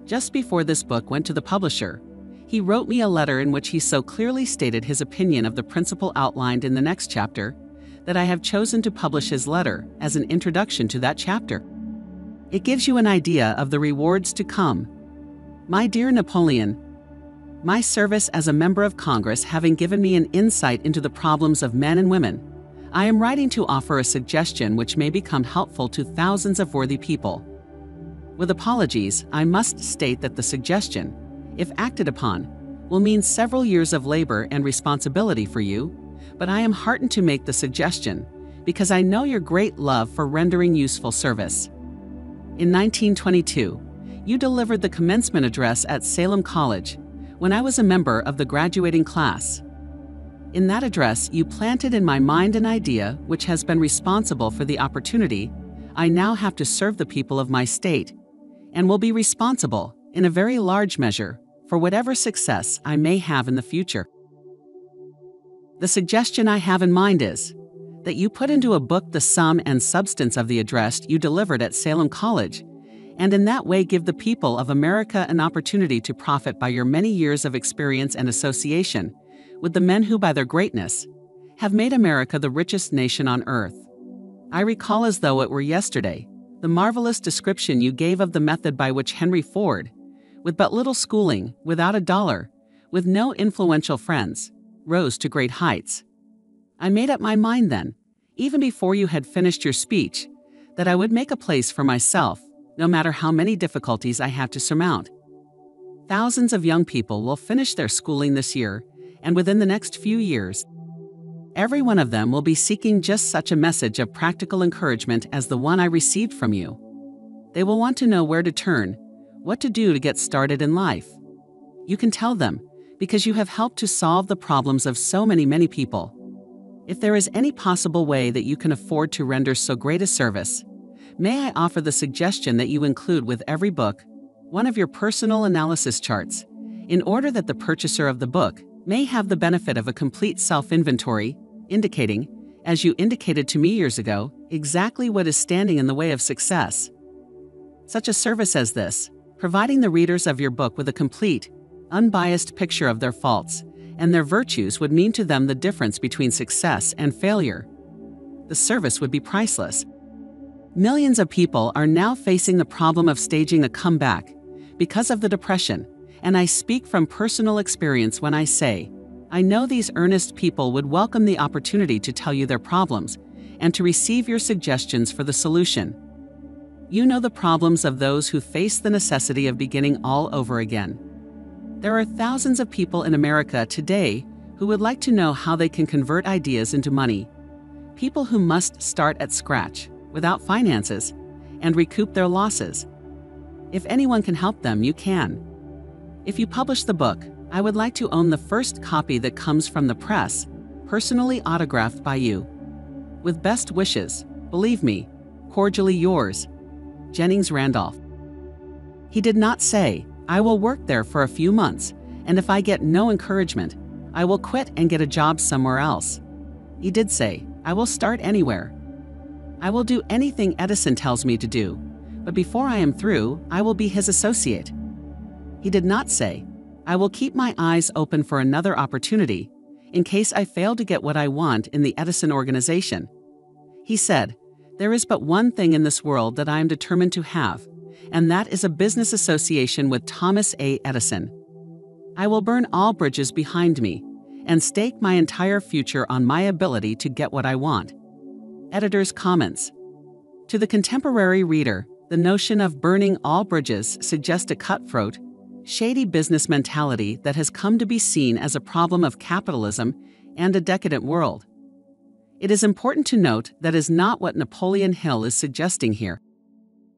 Just before this book went to the publisher, he wrote me a letter in which he so clearly stated his opinion of the principle outlined in the next chapter that I have chosen to publish his letter as an introduction to that chapter. It gives you an idea of the rewards to come. My dear Napoleon, my service as a member of Congress having given me an insight into the problems of men and women, I am writing to offer a suggestion which may become helpful to thousands of worthy people. With apologies, I must state that the suggestion, if acted upon, will mean several years of labor and responsibility for you, but I am heartened to make the suggestion because I know your great love for rendering useful service. In 1922, you delivered the commencement address at Salem College when I was a member of the graduating class. In that address, you planted in my mind an idea which has been responsible for the opportunity I now have to serve the people of my state, and will be responsible, in a very large measure, for whatever success I may have in the future. The suggestion I have in mind is that you put into a book the sum and substance of the address you delivered at Salem College, and in that way give the people of America an opportunity to profit by your many years of experience and association with the men who, by their greatness, have made America the richest nation on earth. I recall as though it were yesterday the marvelous description you gave of the method by which Henry Ford, with but little schooling, without a dollar, with no influential friends, rose to great heights. I made up my mind then, even before you had finished your speech, that I would make a place for myself, no matter how many difficulties I have to surmount. Thousands of young people will finish their schooling this year, and within the next few years, every one of them will be seeking just such a message of practical encouragement as the one I received from you. They will want to know where to turn, what to do to get started in life. You can tell them, because you have helped to solve the problems of so many people. If there is any possible way that you can afford to render so great a service, may I offer the suggestion that you include with every book one of your personal analysis charts, in order that the purchaser of the book may have the benefit of a complete self-inventory, indicating, as you indicated to me years ago, exactly what is standing in the way of success. Such a service as this, providing the readers of your book with a complete, unbiased picture of their faults and their virtues, would mean to them the difference between success and failure. The service would be priceless. Millions of people are now facing the problem of staging a comeback because of the Depression, and I speak from personal experience when I say, I know these earnest people would welcome the opportunity to tell you their problems and to receive your suggestions for the solution. You know the problems of those who face the necessity of beginning all over again. There are thousands of people in America today who would like to know how they can convert ideas into money. People who must start at scratch, without finances, and recoup their losses. If anyone can help them, you can. If you publish the book, I would like to own the first copy that comes from the press, personally autographed by you. With best wishes, believe me, cordially yours, Jennings Randolph. He did not say, I will work there for a few months, and if I get no encouragement, I will quit and get a job somewhere else. He did say, I will start anywhere. I will do anything Edison tells me to do, but before I am through, I will be his associate. He did not say, I will keep my eyes open for another opportunity in case I fail to get what I want in the Edison organization. He said, there is but one thing in this world that I am determined to have, and that is a business association with Thomas A. Edison. I will burn all bridges behind me and stake my entire future on my ability to get what I want. Editor's comments. To the contemporary reader, the notion of burning all bridges suggests a cutthroat, shady business mentality that has come to be seen as a problem of capitalism and a decadent world. It is important to note that is not what Napoleon Hill is suggesting here.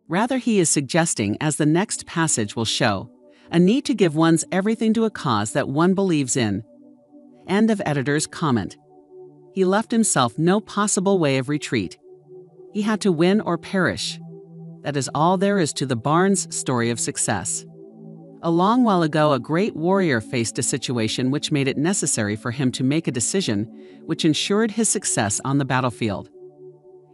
Rather, he is suggesting, as the next passage will show, a need to give one's everything to a cause that one believes in. End of editor's comment. He left himself no possible way of retreat. He had to win or perish. That is all there is to the Barnes story of success. A long while ago, a great warrior faced a situation which made it necessary for him to make a decision which ensured his success on the battlefield.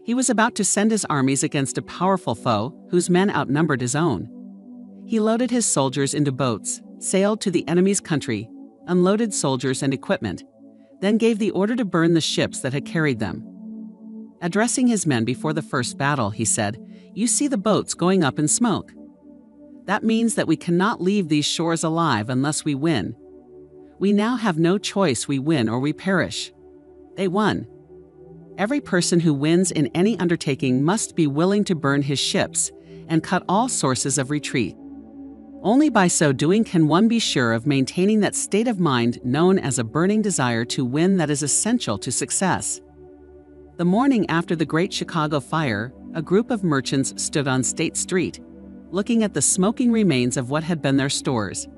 He was about to send his armies against a powerful foe whose men outnumbered his own. He loaded his soldiers into boats, sailed to the enemy's country, unloaded soldiers and equipment, then gave the order to burn the ships that had carried them. Addressing his men before the first battle, he said, "You see the boats going up in smoke. That means that we cannot leave these shores alive unless we win. We now have no choice, we win or we perish." They won. Every person who wins in any undertaking must be willing to burn his ships and cut all sources of retreat. Only by so doing can one be sure of maintaining that state of mind known as a burning desire to win that is essential to success. The morning after the Great Chicago Fire, a group of merchants stood on State Street, looking at the smoking remains of what had been their stores.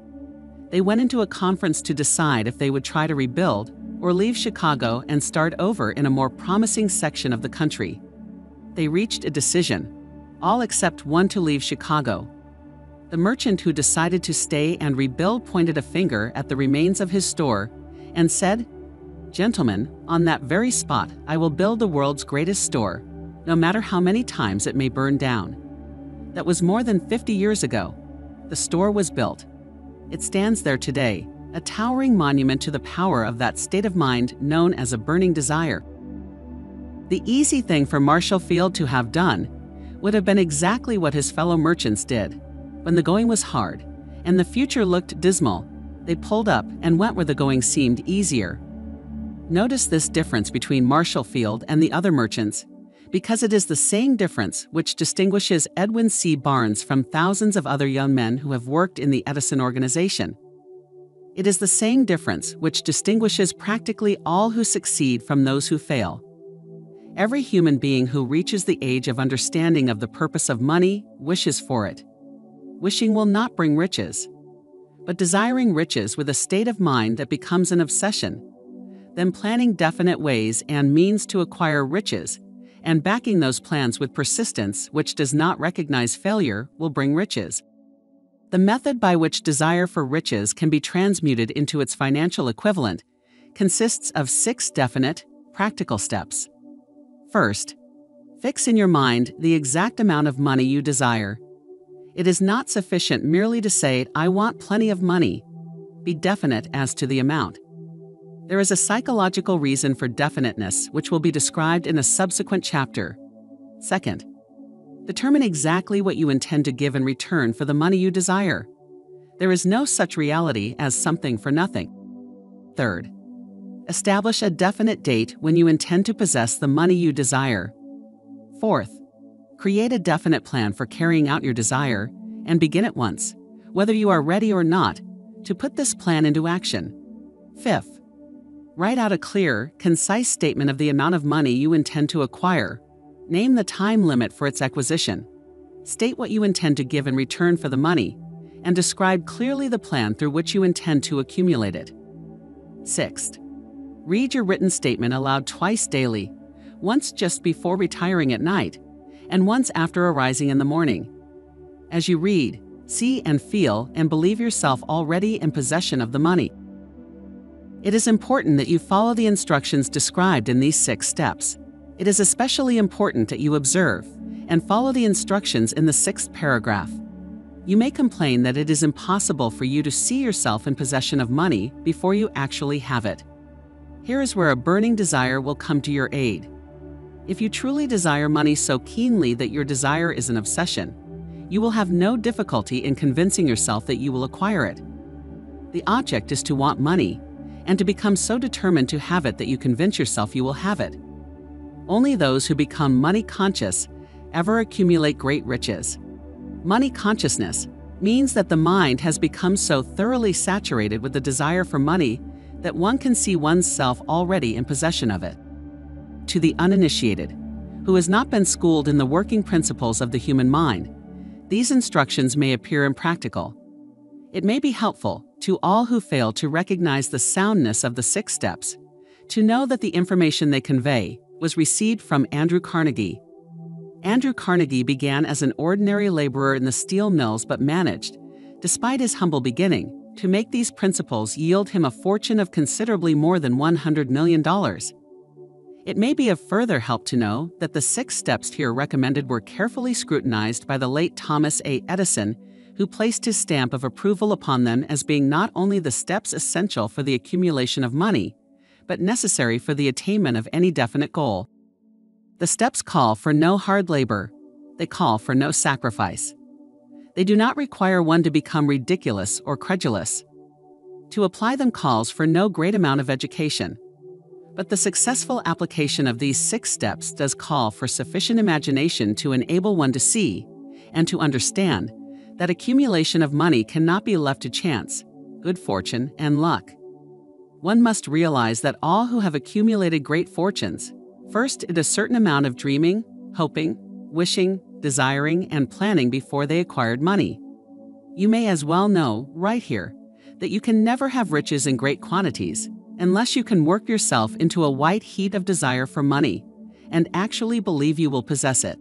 They went into a conference to decide if they would try to rebuild or leave Chicago and start over in a more promising section of the country. They reached a decision, all except one, to leave Chicago. The merchant who decided to stay and rebuild pointed a finger at the remains of his store and said, "Gentlemen, on that very spot I will build the world's greatest store, no matter how many times it may burn down." That was more than 50 years ago. The store was built. It stands there today, a towering monument to the power of that state of mind known as a burning desire. The easy thing for Marshall Field to have done would have been exactly what his fellow merchants did. When the going was hard and the future looked dismal, they pulled up and went where the going seemed easier. Notice this difference between Marshall Field and the other merchants, because it is the same difference which distinguishes Edwin C. Barnes from thousands of other young men who have worked in the Edison organization. It is the same difference which distinguishes practically all who succeed from those who fail. Every human being who reaches the age of understanding of the purpose of money wishes for it. Wishing will not bring riches, but desiring riches with a state of mind that becomes an obsession, then planning definite ways and means to acquire riches, and backing those plans with persistence which does not recognize failure will bring riches. The method by which desire for riches can be transmuted into its financial equivalent consists of 6 definite, practical steps. First, fix in your mind the exact amount of money you desire. It is not sufficient merely to say, "I want plenty of money." Be definite as to the amount. There is a psychological reason for definiteness which will be described in a subsequent chapter. Second, determine exactly what you intend to give in return for the money you desire. There is no such reality as something for nothing. Third, establish a definite date when you intend to possess the money you desire. Fourth, create a definite plan for carrying out your desire and begin at once, whether you are ready or not, to put this plan into action. Fifth, write out a clear, concise statement of the amount of money you intend to acquire. Name the time limit for its acquisition. State what you intend to give in return for the money, and describe clearly the plan through which you intend to accumulate it. Sixth, read your written statement aloud twice daily, once just before retiring at night, and once after arising in the morning. As you read, see and feel and believe yourself already in possession of the money. It is important that you follow the instructions described in these 6 steps. It is especially important that you observe and follow the instructions in the 6th paragraph. You may complain that it is impossible for you to see yourself in possession of money before you actually have it. Here is where a burning desire will come to your aid. If you truly desire money so keenly that your desire is an obsession, you will have no difficulty in convincing yourself that you will acquire it. The object is to want money, and to become so determined to have it that you convince yourself you will have it. Only those who become money conscious ever accumulate great riches. Money consciousness means that the mind has become so thoroughly saturated with the desire for money that one can see oneself already in possession of it. To the uninitiated, who has not been schooled in the working principles of the human mind, these instructions may appear impractical. It may be helpful to all who fail to recognize the soundness of the 6 steps, to know that the information they convey was received from Andrew Carnegie. Andrew Carnegie began as an ordinary laborer in the steel mills but managed, despite his humble beginning, to make these principles yield him a fortune of considerably more than $100 million. It may be of further help to know that the 6 steps here recommended were carefully scrutinized by the late Thomas A. Edison, who placed his stamp of approval upon them as being not only the steps essential for the accumulation of money, but necessary for the attainment of any definite goal. The steps call for no hard labor. They call for no sacrifice. They do not require one to become ridiculous or credulous. To apply them calls for no great amount of education. But the successful application of these 6 steps does call for sufficient imagination to enable one to see and to understand that accumulation of money cannot be left to chance, good fortune, and luck. One must realize that all who have accumulated great fortunes first did a certain amount of dreaming, hoping, wishing, desiring, and planning before they acquired money. You may as well know, right here, that you can never have riches in great quantities unless you can work yourself into a white heat of desire for money and actually believe you will possess it.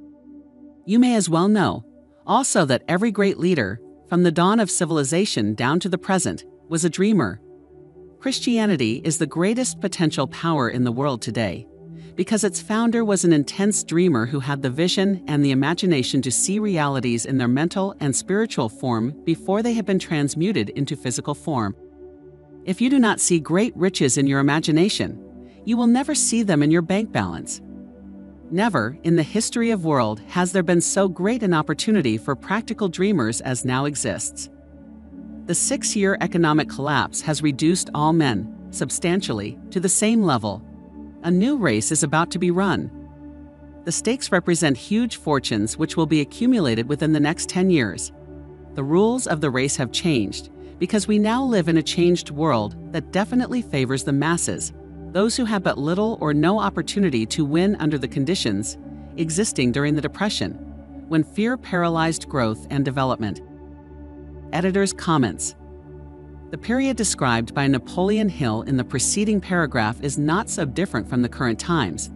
You may as well know, also, that every great leader, from the dawn of civilization down to the present, was a dreamer. Christianity is the greatest potential power in the world today, because its founder was an intense dreamer who had the vision and the imagination to see realities in their mental and spiritual form before they had been transmuted into physical form. If you do not see great riches in your imagination, you will never see them in your bank balance. Never in the history of world has there been so great an opportunity for practical dreamers as now exists. The 6-year economic collapse has reduced all men, substantially, to the same level. A new race is about to be run. The stakes represent huge fortunes which will be accumulated within the next 10 years. The rules of the race have changed because we now live in a changed world that definitely favors the masses, those who have but little or no opportunity to win under the conditions existing during the Depression, when fear paralyzed growth and development. Editor's comments. The period described by Napoleon Hill in the preceding paragraph is not so different from the current times.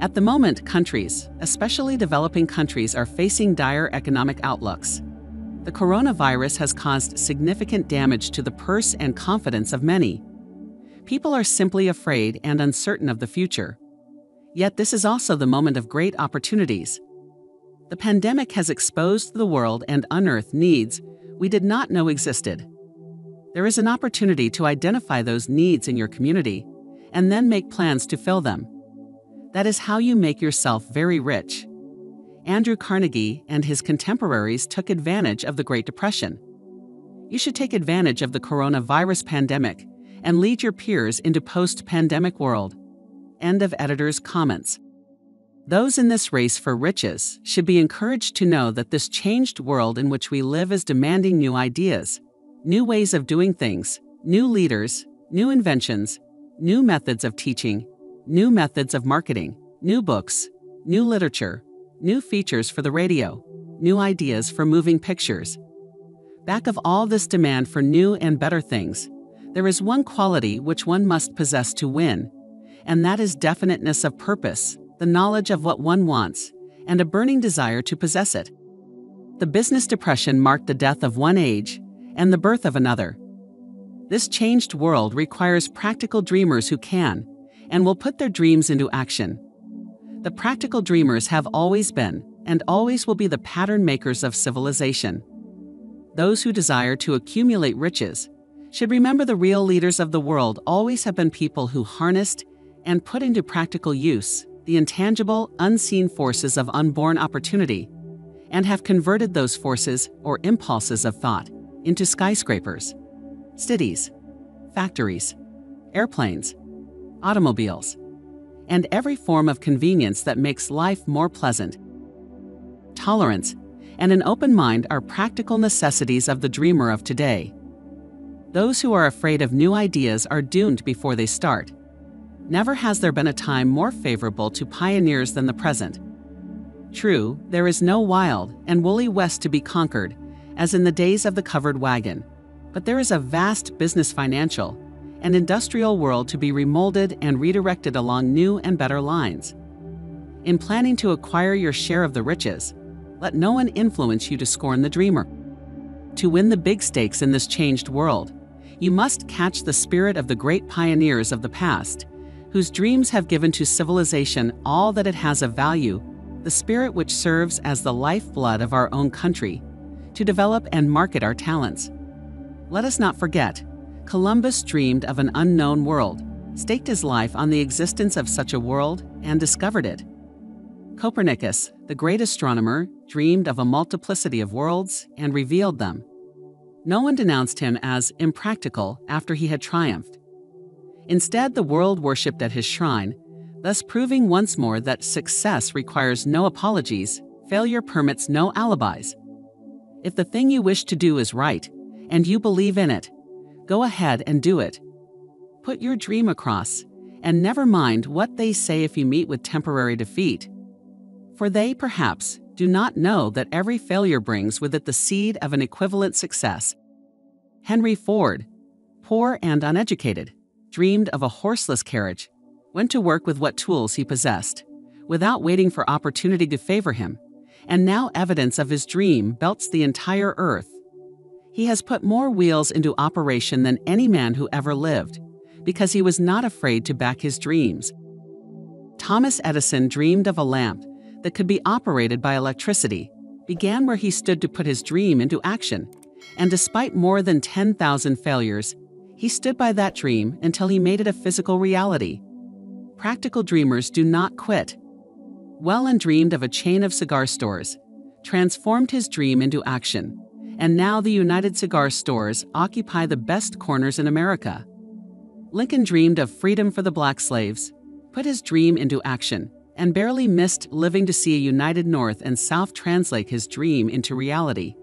At the moment, countries, especially developing countries, are facing dire economic outlooks. The coronavirus has caused significant damage to the purse and confidence of many. People are simply afraid and uncertain of the future. Yet this is also the moment of great opportunities. The pandemic has exposed the world and unearthed needs we did not know existed. There is an opportunity to identify those needs in your community and then make plans to fill them. That is how you make yourself very rich. Andrew Carnegie and his contemporaries took advantage of the Great Depression. You should take advantage of the coronavirus pandemic and lead your peers into post-pandemic world. End of editor's comments. Those in this race for riches should be encouraged to know that this changed world in which we live is demanding new ideas, new ways of doing things, new leaders, new inventions, new methods of teaching, new methods of marketing, new books, new literature, new features for the radio, new ideas for moving pictures. Back of all this demand for new and better things, there is one quality which one must possess to win, and that is definiteness of purpose, the knowledge of what one wants, and a burning desire to possess it. The business depression marked the death of one age and the birth of another. This changed world requires practical dreamers who can and will put their dreams into action. The practical dreamers have always been and always will be the pattern makers of civilization. Those who desire to accumulate riches should remember the real leaders of the world always have been people who harnessed and put into practical use the intangible, unseen forces of unborn opportunity, and have converted those forces or impulses of thought into skyscrapers, cities, factories, airplanes, automobiles, and every form of convenience that makes life more pleasant. Tolerance and an open mind are practical necessities of the dreamer of today. Those who are afraid of new ideas are doomed before they start. Never has there been a time more favorable to pioneers than the present. True, there is no wild and woolly West to be conquered, as in the days of the covered wagon, but there is a vast business, financial, and industrial world to be remolded and redirected along new and better lines. In planning to acquire your share of the riches, let no one influence you to scorn the dreamer. To win the big stakes in this changed world, you must catch the spirit of the great pioneers of the past, whose dreams have given to civilization all that it has of value, the spirit which serves as the lifeblood of our own country, to develop and market our talents. Let us not forget, Columbus dreamed of an unknown world, staked his life on the existence of such a world, and discovered it. Copernicus, the great astronomer, dreamed of a multiplicity of worlds and revealed them. No one denounced him as impractical after he had triumphed. Instead, the world worshipped at his shrine, thus proving once more that success requires no apologies, failure permits no alibis. If the thing you wish to do is right, and you believe in it, go ahead and do it. Put your dream across, and never mind what they say if you meet with temporary defeat. For they, perhaps, do not know that every failure brings with it the seed of an equivalent success. Henry Ford, poor and uneducated, dreamed of a horseless carriage, went to work with what tools he possessed, without waiting for opportunity to favor him, and now evidence of his dream belts the entire earth. He has put more wheels into operation than any man who ever lived, because he was not afraid to back his dreams. Thomas Edison dreamed of a lamp that could be operated by electricity, began where he stood to put his dream into action, and despite more than 10,000 failures, he stood by that dream until he made it a physical reality. Practical dreamers do not quit. Wellen dreamed of a chain of cigar stores, transformed his dream into action, and now the United Cigar Stores occupy the best corners in America. Lincoln dreamed of freedom for the black slaves, put his dream into action, and barely missed living to see a united North and South translate his dream into reality.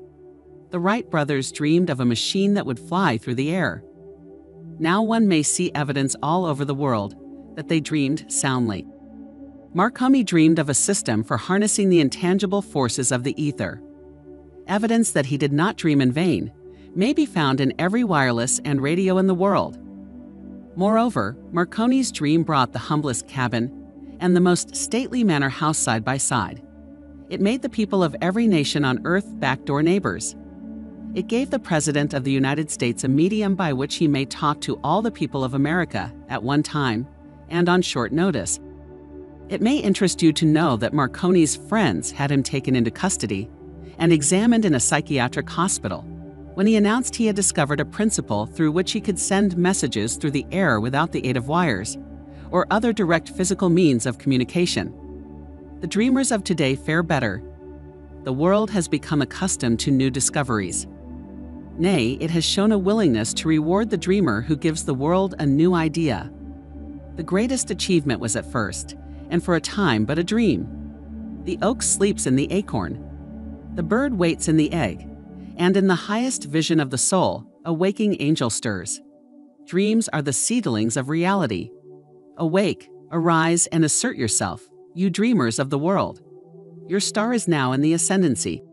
The Wright brothers dreamed of a machine that would fly through the air. Now one may see evidence all over the world that they dreamed soundly. Marconi dreamed of a system for harnessing the intangible forces of the ether. Evidence that he did not dream in vain may be found in every wireless and radio in the world. Moreover, Marconi's dream brought the humblest cabin and the most stately manor house side by side. It made the people of every nation on earth backdoor neighbors. It gave the President of the United States a medium by which he may talk to all the people of America at one time and on short notice. It may interest you to know that Marconi's friends had him taken into custody and examined in a psychiatric hospital when he announced he had discovered a principle through which he could send messages through the air without the aid of wires or other direct physical means of communication. The dreamers of today fare better. The world has become accustomed to new discoveries. Nay, it has shown a willingness to reward the dreamer who gives the world a new idea. The greatest achievement was at first, and for a time, but a dream. The oak sleeps in the acorn. The bird waits in the egg, and in the highest vision of the soul, a waking angel stirs. Dreams are the seedlings of reality. Awake, arise, and assert yourself, you dreamers of the world. Your star is now in the ascendancy.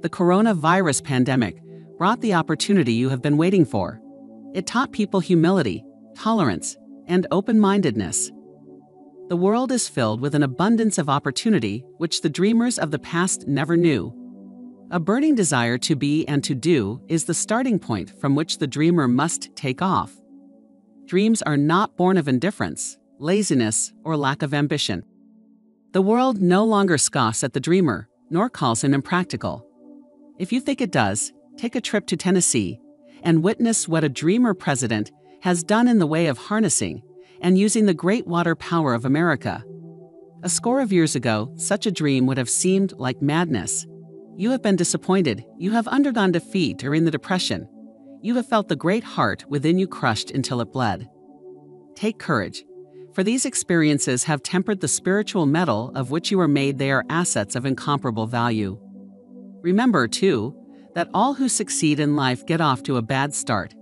The coronavirus pandemic brought the opportunity you have been waiting for. It taught people humility, tolerance, and open-mindedness. The world is filled with an abundance of opportunity which the dreamers of the past never knew. A burning desire to be and to do is the starting point from which the dreamer must take off. Dreams are not born of indifference, laziness, or lack of ambition. The world no longer scoffs at the dreamer, nor calls him impractical. If you think it does, take a trip to Tennessee and witness what a dreamer president has done in the way of harnessing and using the great water power of America. A score of years ago, such a dream would have seemed like madness. You have been disappointed, you have undergone defeat or in the depression. You have felt the great heart within you crushed until it bled. Take courage, for these experiences have tempered the spiritual metal of which you are made. They are assets of incomparable value. Remember, too, that all who succeed in life get off to a bad start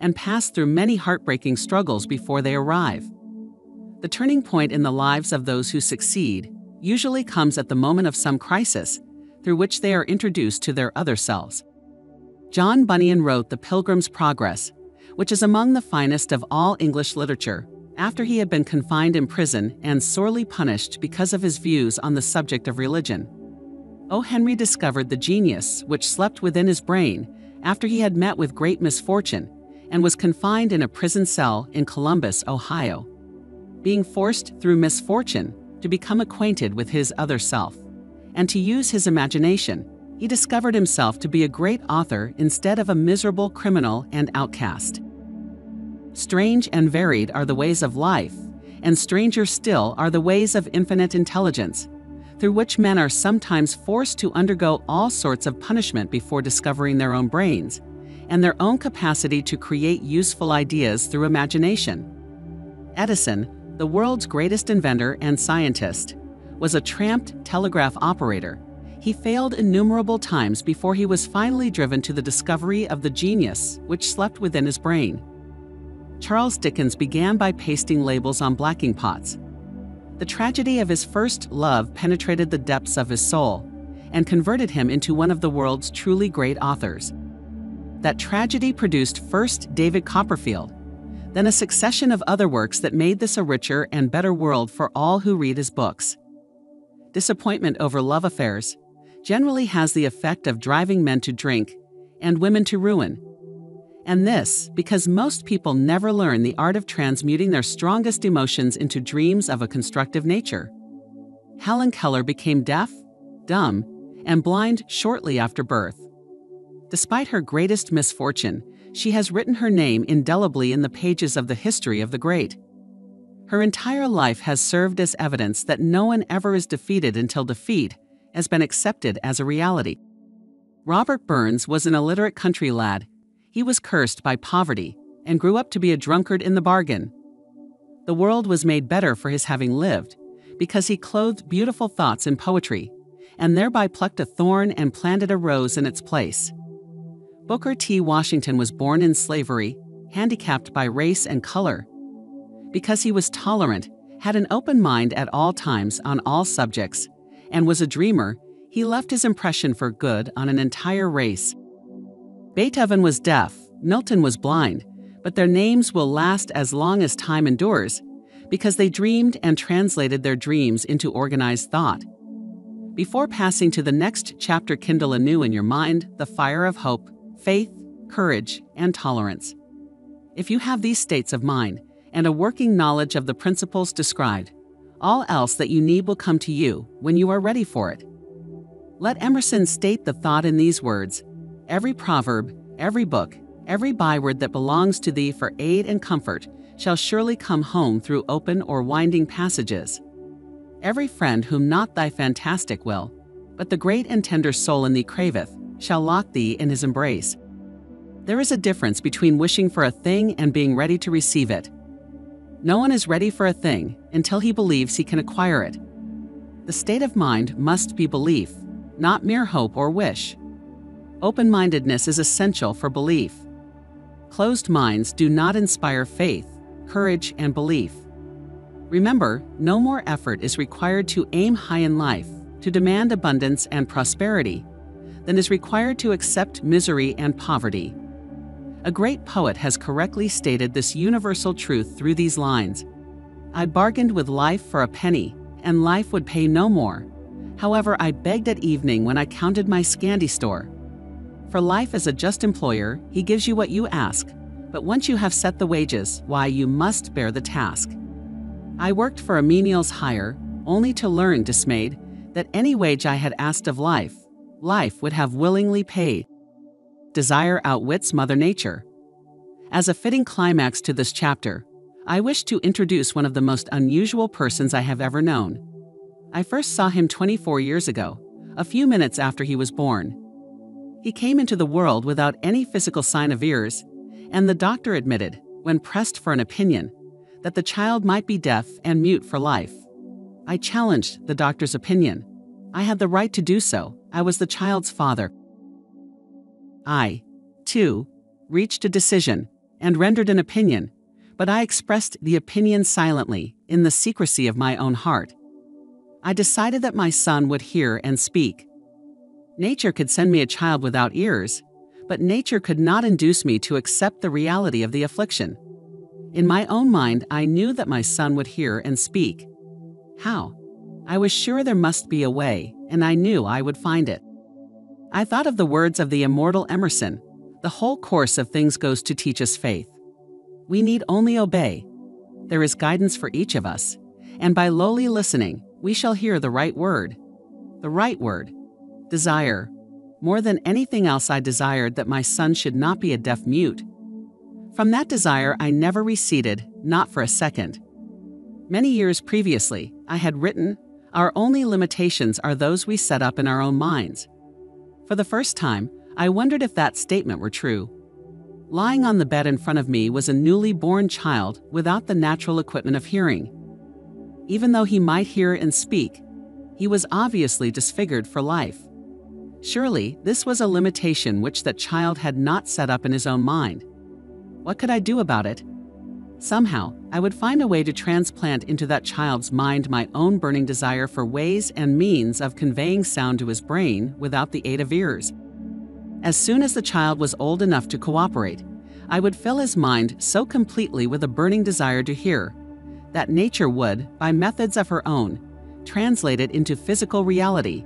and pass through many heartbreaking struggles before they arrive. The turning point in the lives of those who succeed usually comes at the moment of some crisis through which they are introduced to their other selves. John Bunyan wrote The Pilgrim's Progress, which is among the finest of all English literature, after he had been confined in prison and sorely punished because of his views on the subject of religion. O. Henry discovered the genius which slept within his brain after he had met with great misfortune and was confined in a prison cell in Columbus, Ohio. Being forced through misfortune to become acquainted with his other self and to use his imagination, he discovered himself to be a great author instead of a miserable criminal and outcast. Strange and varied are the ways of life, and stranger still are the ways of infinite intelligence, through which men are sometimes forced to undergo all sorts of punishment before discovering their own brains and their own capacity to create useful ideas through imagination. Edison, the world's greatest inventor and scientist, was a tramped telegraph operator. He failed innumerable times before he was finally driven to the discovery of the genius which slept within his brain. Charles Dickens began by pasting labels on blacking pots. The tragedy of his first love penetrated the depths of his soul and converted him into one of the world's truly great authors. That tragedy produced first David Copperfield, then a succession of other works that made this a richer and better world for all who read his books. Disappointment over love affairs generally has the effect of driving men to drink and women to ruin. And this because most people never learn the art of transmuting their strongest emotions into dreams of a constructive nature. Helen Keller became deaf, dumb, and blind shortly after birth. Despite her greatest misfortune, she has written her name indelibly in the pages of the history of the great. Her entire life has served as evidence that no one ever is defeated until defeat has been accepted as a reality. Robert Burns was an illiterate country lad. He was cursed by poverty and grew up to be a drunkard in the bargain. The world was made better for his having lived, because he clothed beautiful thoughts in poetry, and thereby plucked a thorn and planted a rose in its place. Booker T. Washington was born in slavery, handicapped by race and color. Because he was tolerant, had an open mind at all times on all subjects, and was a dreamer, he left his impression for good on an entire race. Beethoven was deaf, Milton was blind, but their names will last as long as time endures, because they dreamed and translated their dreams into organized thought. Before passing to the next chapter, kindle anew in your mind the fire of hope, faith, courage, and tolerance. If you have these states of mind and a working knowledge of the principles described, all else that you need will come to you when you are ready for it. Let Emerson state the thought in these words: every proverb, every book, every byword that belongs to thee for aid and comfort shall surely come home through open or winding passages. Every friend whom not thy fantastic will, but the great and tender soul in thee craveth, shall lock thee in his embrace. There is a difference between wishing for a thing and being ready to receive it. No one is ready for a thing until he believes he can acquire it. The state of mind must be belief, not mere hope or wish. Open-mindedness is essential for belief. Closed minds do not inspire faith, courage, and belief. Remember, no more effort is required to aim high in life, to demand abundance and prosperity, than is required to accept misery and poverty. A great poet has correctly stated this universal truth through these lines: I bargained with life for a penny, and life would pay no more. However, I begged at evening when I counted my scanty store. For life is a just employer, he gives you what you ask, but once you have set the wages, why, you must bear the task. I worked for a menial's hire, only to learn, dismayed, that any wage I had asked of life, life would have willingly paid. Desire outwits Mother Nature. As a fitting climax to this chapter, I wish to introduce one of the most unusual persons I have ever known. I first saw him 24 years ago, a few minutes after he was born. He came into the world without any physical sign of ears, and the doctor admitted, when pressed for an opinion, that the child might be deaf and mute for life. I challenged the doctor's opinion. I had the right to do so. I was the child's father. I, too, reached a decision and rendered an opinion, but I expressed the opinion silently, in the secrecy of my own heart. I decided that my son would hear and speak. Nature could send me a child without ears, but nature could not induce me to accept the reality of the affliction. In my own mind, I knew that my son would hear and speak. How? I was sure there must be a way, and I knew I would find it. I thought of the words of the immortal Emerson: the whole course of things goes to teach us faith. We need only obey. There is guidance for each of us, and by lowly listening, we shall hear the right word. The right word. Desire. More than anything else, I desired that my son should not be a deaf mute. From that desire, I never receded, not for a second. Many years previously, I had written, "Our only limitations are those we set up in our own minds." For the first time, I wondered if that statement were true. Lying on the bed in front of me was a newly born child without the natural equipment of hearing. Even though he might hear and speak, he was obviously disfigured for life. Surely, this was a limitation which that child had not set up in his own mind. What could I do about it? Somehow, I would find a way to transplant into that child's mind my own burning desire for ways and means of conveying sound to his brain without the aid of ears. As soon as the child was old enough to cooperate, I would fill his mind so completely with a burning desire to hear that nature would, by methods of her own, translate it into physical reality.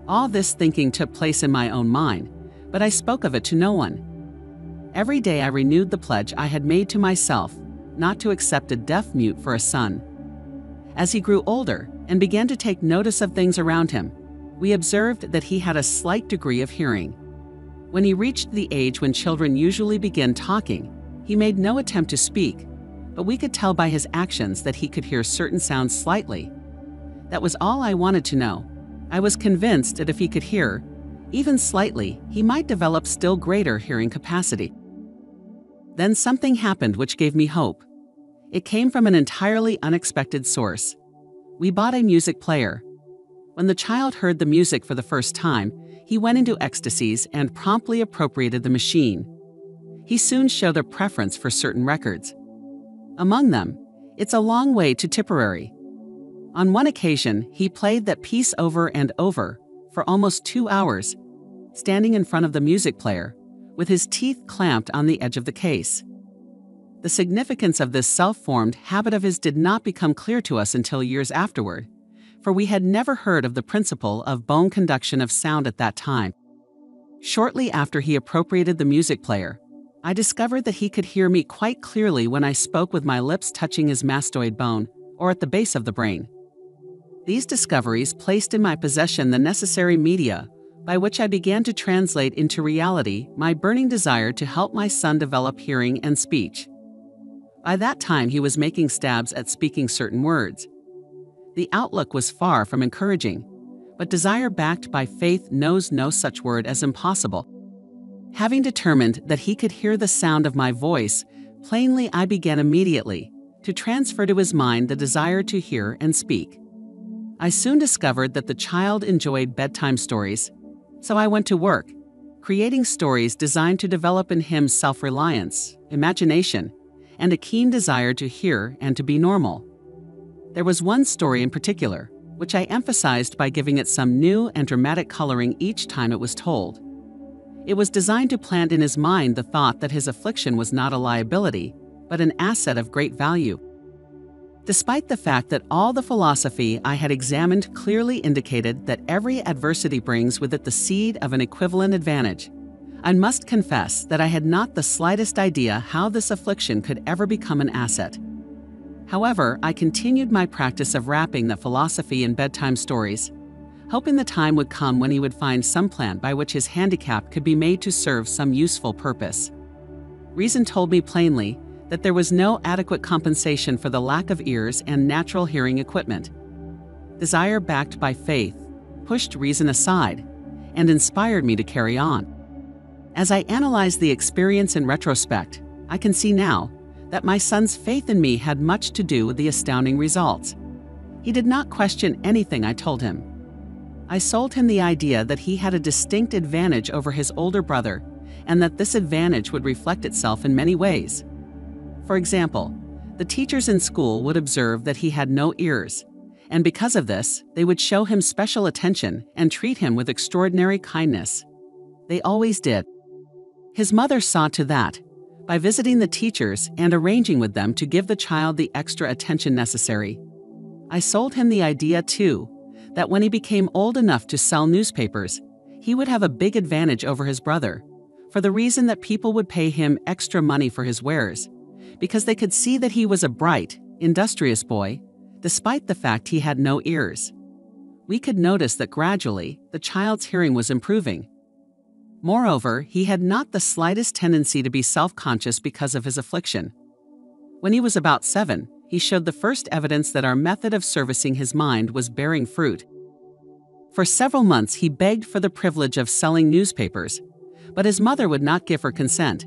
All this thinking took place in my own mind, but I spoke of it to no one. Every day I renewed the pledge I had made to myself not to accept a deaf mute for a son. As he grew older and began to take notice of things around him, we observed that he had a slight degree of hearing. When he reached the age when children usually begin talking, he made no attempt to speak, but we could tell by his actions that he could hear certain sounds slightly. That was all I wanted to know. I was convinced that if he could hear, even slightly, he might develop still greater hearing capacity. Then something happened which gave me hope. It came from an entirely unexpected source. We bought a music player. When the child heard the music for the first time, he went into ecstasies and promptly appropriated the machine. He soon showed a preference for certain records. Among them, It's a Long Way to Tipperary. On one occasion, he played that piece over and over for almost 2 hours, standing in front of the music player, with his teeth clamped on the edge of the case. The significance of this self-formed habit of his did not become clear to us until years afterward, for we had never heard of the principle of bone conduction of sound at that time. Shortly after he appropriated the music player, I discovered that he could hear me quite clearly when I spoke with my lips touching his mastoid bone, or at the base of the brain. These discoveries placed in my possession the necessary media by which I began to translate into reality my burning desire to help my son develop hearing and speech. By that time, he was making stabs at speaking certain words. The outlook was far from encouraging, but desire backed by faith knows no such word as impossible. Having determined that he could hear the sound of my voice, plainly I began immediately to transfer to his mind the desire to hear and speak. I soon discovered that the child enjoyed bedtime stories, so I went to work, creating stories designed to develop in him self-reliance, imagination, and a keen desire to hear and to be normal. There was one story in particular, which I emphasized by giving it some new and dramatic coloring each time it was told. It was designed to plant in his mind the thought that his affliction was not a liability, but an asset of great value. Despite the fact that all the philosophy I had examined clearly indicated that every adversity brings with it the seed of an equivalent advantage, I must confess that I had not the slightest idea how this affliction could ever become an asset. However, I continued my practice of wrapping that philosophy in bedtime stories, hoping the time would come when he would find some plan by which his handicap could be made to serve some useful purpose. Reason told me plainly that there was no adequate compensation for the lack of ears and natural hearing equipment. Desire backed by faith pushed reason aside and inspired me to carry on. As I analyze the experience in retrospect, I can see now that my son's faith in me had much to do with the astounding results. He did not question anything I told him. I sold him the idea that he had a distinct advantage over his older brother and that this advantage would reflect itself in many ways. For example, the teachers in school would observe that he had no ears, and because of this, they would show him special attention and treat him with extraordinary kindness. They always did. His mother saw to that, by visiting the teachers and arranging with them to give the child the extra attention necessary. I sold him the idea, too, that when he became old enough to sell newspapers, he would have a big advantage over his brother, for the reason that people would pay him extra money for his wares, because they could see that he was a bright, industrious boy, despite the fact he had no ears. We could notice that gradually the child's hearing was improving. Moreover, he had not the slightest tendency to be self-conscious because of his affliction. When he was about 7, he showed the first evidence that our method of servicing his mind was bearing fruit. For several months he begged for the privilege of selling newspapers, but his mother would not give her consent.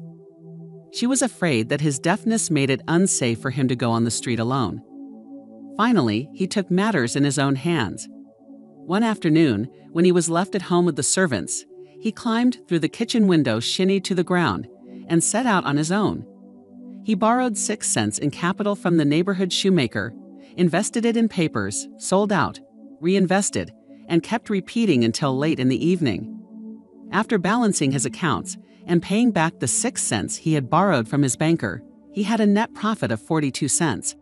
She was afraid that his deafness made it unsafe for him to go on the street alone. Finally, he took matters in his own hands. One afternoon, when he was left at home with the servants, he climbed through the kitchen window shinnied to the ground and set out on his own. He borrowed 6 cents in capital from the neighborhood shoemaker, invested it in papers, sold out, reinvested, and kept repeating until late in the evening. After balancing his accounts and paying back the 6 cents he had borrowed from his banker, he had a net profit of 42 cents.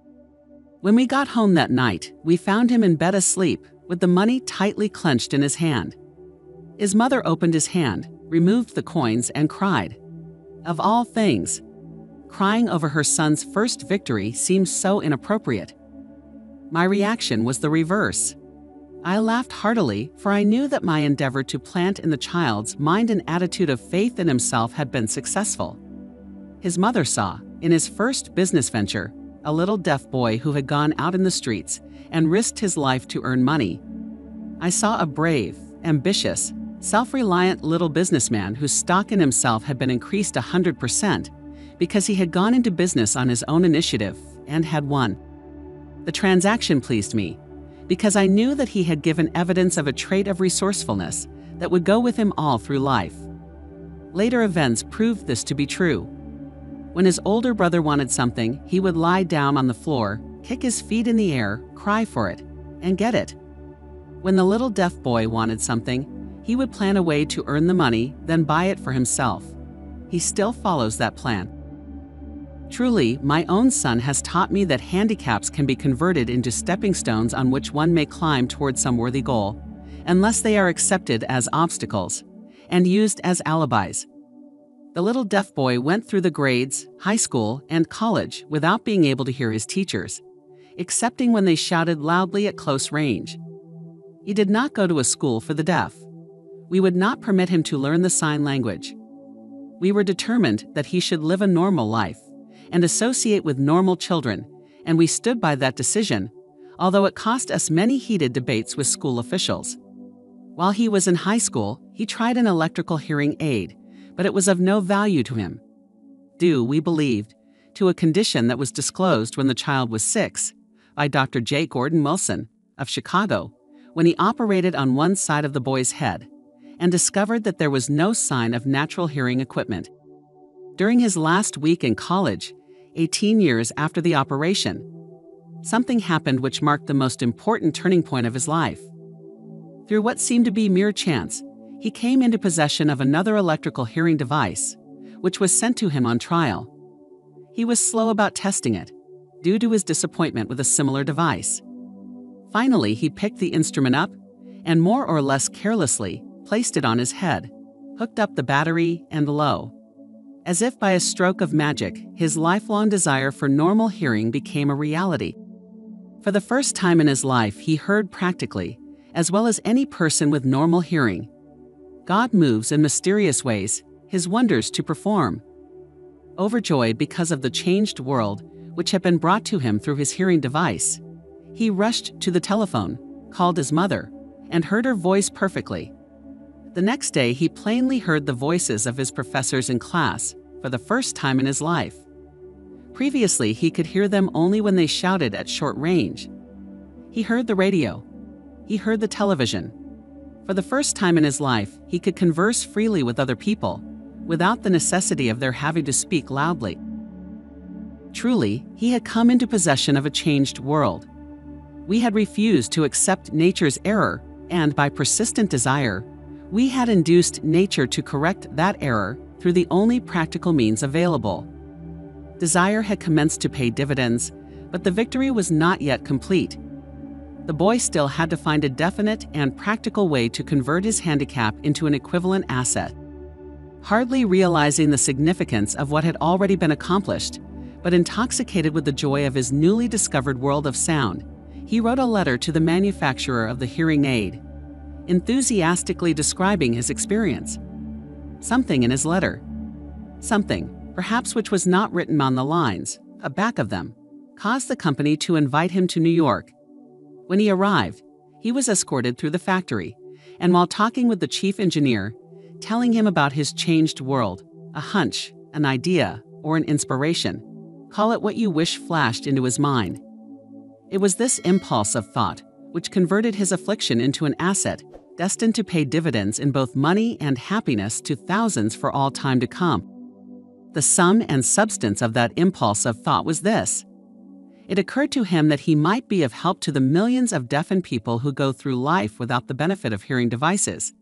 When we got home that night, we found him in bed asleep, with the money tightly clenched in his hand. His mother opened his hand, removed the coins, and cried. Of all things, crying over her son's first victory seemed so inappropriate. My reaction was the reverse. I laughed heartily, for I knew that my endeavor to plant in the child's mind an attitude of faith in himself had been successful. His mother saw, in his first business venture, a little deaf boy who had gone out in the streets and risked his life to earn money. I saw a brave, ambitious, self-reliant little businessman whose stock in himself had been increased 100% because he had gone into business on his own initiative and had won. The transaction pleased me because I knew that he had given evidence of a trait of resourcefulness that would go with him all through life. Later events proved this to be true. When his older brother wanted something, he would lie down on the floor, kick his feet in the air, cry for it, and get it. When the little deaf boy wanted something, he would plan a way to earn the money, then buy it for himself. He still follows that plan. Truly, my own son has taught me that handicaps can be converted into stepping stones on which one may climb toward some worthy goal, unless they are accepted as obstacles and used as alibis. The little deaf boy went through the grades, high school, and college without being able to hear his teachers, excepting when they shouted loudly at close range. He did not go to a school for the deaf. We would not permit him to learn the sign language. We were determined that he should live a normal life and associate with normal children, and we stood by that decision, although it cost us many heated debates with school officials. While he was in high school, he tried an electrical hearing aid, but it was of no value to him. Due, we believed, to a condition that was disclosed when the child was 6 by Dr. J. Gordon Wilson of Chicago, when he operated on one side of the boy's head and discovered that there was no sign of natural hearing equipment. During his last week in college, 18 years after the operation, something happened which marked the most important turning point of his life. Through what seemed to be mere chance, he came into possession of another electrical hearing device, which was sent to him on trial. He was slow about testing it, due to his disappointment with a similar device. Finally, he picked the instrument up and more or less carelessly placed it on his head, hooked up the battery, and lo, as if by a stroke of magic, his lifelong desire for normal hearing became a reality. For the first time in his life, he heard practically, as well as any person with normal hearing. God moves in mysterious ways, his wonders to perform. Overjoyed because of the changed world which had been brought to him through his hearing device, he rushed to the telephone, called his mother, and heard her voice perfectly. The next day, he plainly heard the voices of his professors in class for the first time in his life. Previously, he could hear them only when they shouted at short range. He heard the radio. He heard the television. For the first time in his life, he could converse freely with other people, without the necessity of their having to speak loudly. Truly, he had come into possession of a changed world. We had refused to accept nature's error, and by persistent desire, we had induced nature to correct that error through the only practical means available. Desire had commenced to pay dividends, but the victory was not yet complete. The boy still had to find a definite and practical way to convert his handicap into an equivalent asset. Hardly realizing the significance of what had already been accomplished, but intoxicated with the joy of his newly discovered world of sound, he wrote a letter to the manufacturer of the hearing aid, enthusiastically describing his experience. Something in his letter, something, perhaps which was not written on the lines, a back of them, caused the company to invite him to New York. When he arrived, he was escorted through the factory, and while talking with the chief engineer, telling him about his changed world, a hunch, an idea, or an inspiration, call it what you wish, flashed into his mind. It was this impulse of thought which converted his affliction into an asset destined to pay dividends in both money and happiness to thousands for all time to come. The sum and substance of that impulse of thought was this. It occurred to him that he might be of help to the millions of deafened people who go through life without the benefit of hearing devices,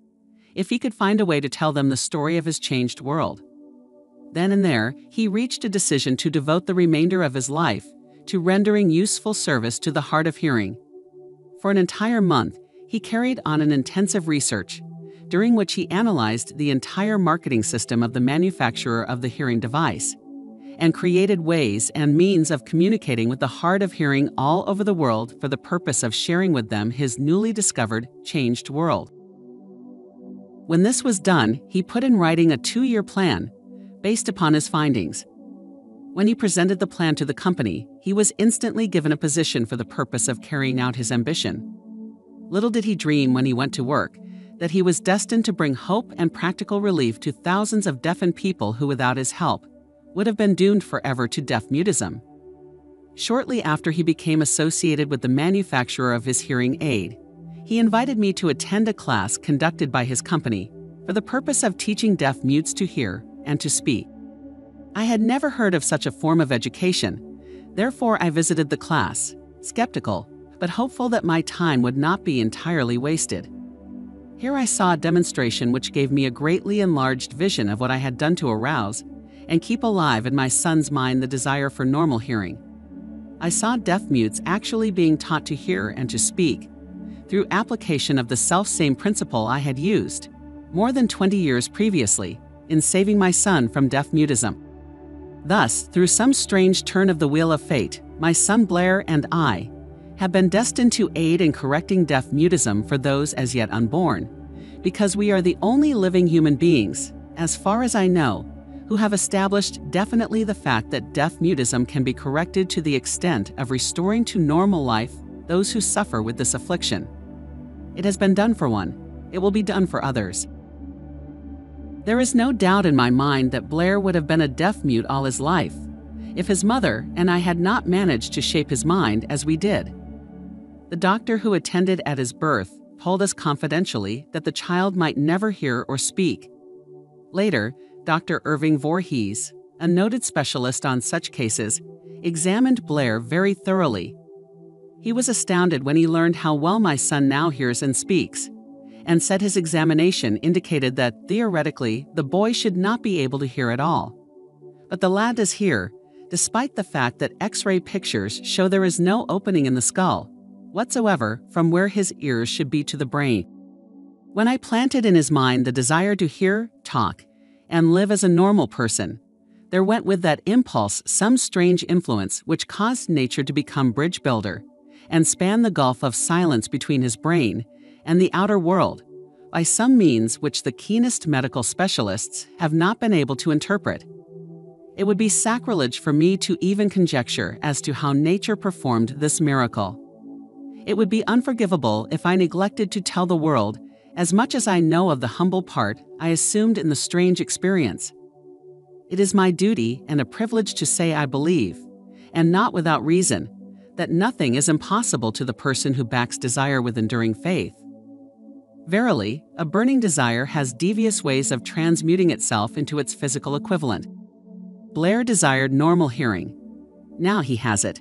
if he could find a way to tell them the story of his changed world. Then and there, he reached a decision to devote the remainder of his life to rendering useful service to the hard of hearing. For an entire month, he carried on an intensive research, during which he analyzed the entire marketing system of the manufacturer of the hearing device and created ways and means of communicating with the hard of hearing all over the world for the purpose of sharing with them his newly discovered, changed world. When this was done, he put in writing a 2-year plan based upon his findings. When he presented the plan to the company, he was instantly given a position for the purpose of carrying out his ambition. Little did he dream when he went to work that he was destined to bring hope and practical relief to thousands of deafened people who, without his help, would have been doomed forever to deaf-mutism. Shortly after he became associated with the manufacturer of his hearing aid, he invited me to attend a class conducted by his company for the purpose of teaching deaf mutes to hear and to speak. I had never heard of such a form of education, therefore I visited the class, skeptical, but hopeful that my time would not be entirely wasted. Here I saw a demonstration which gave me a greatly enlarged vision of what I had done to arouse and keep alive in my son's mind the desire for normal hearing. I saw deaf mutes actually being taught to hear and to speak through application of the self-same principle I had used more than 20 years previously in saving my son from deaf-mutism. Thus, through some strange turn of the wheel of fate, my son Blair and I have been destined to aid in correcting deaf-mutism for those as yet unborn, because we are the only living human beings, as far as I know, who have established definitely the fact that deaf-mutism can be corrected to the extent of restoring to normal life those who suffer with this affliction. It has been done for one. It will be done for others. There is no doubt in my mind that Blair would have been a deaf-mute all his life if his mother and I had not managed to shape his mind as we did. The doctor who attended at his birth told us confidentially that the child might never hear or speak. Later, Dr. Irving Voorhees, a noted specialist on such cases, examined Blair very thoroughly. He was astounded when he learned how well my son now hears and speaks, and said his examination indicated that, theoretically, the boy should not be able to hear at all. But the lad does hear, despite the fact that X-ray pictures show there is no opening in the skull whatsoever from where his ears should be to the brain. When I planted in his mind the desire to hear, talk, and live as a normal person, there went with that impulse some strange influence which caused nature to become bridge builder and span the gulf of silence between his brain and the outer world by some means which the keenest medical specialists have not been able to interpret. It would be sacrilege for me to even conjecture as to how nature performed this miracle. It would be unforgivable if I neglected to tell the world as much as I know of the humble part I assumed in the strange experience. It is my duty and a privilege to say I believe, and not without reason, that nothing is impossible to the person who backs desire with enduring faith. Verily, a burning desire has devious ways of transmuting itself into its physical equivalent. Blair desired normal hearing. Now he has it.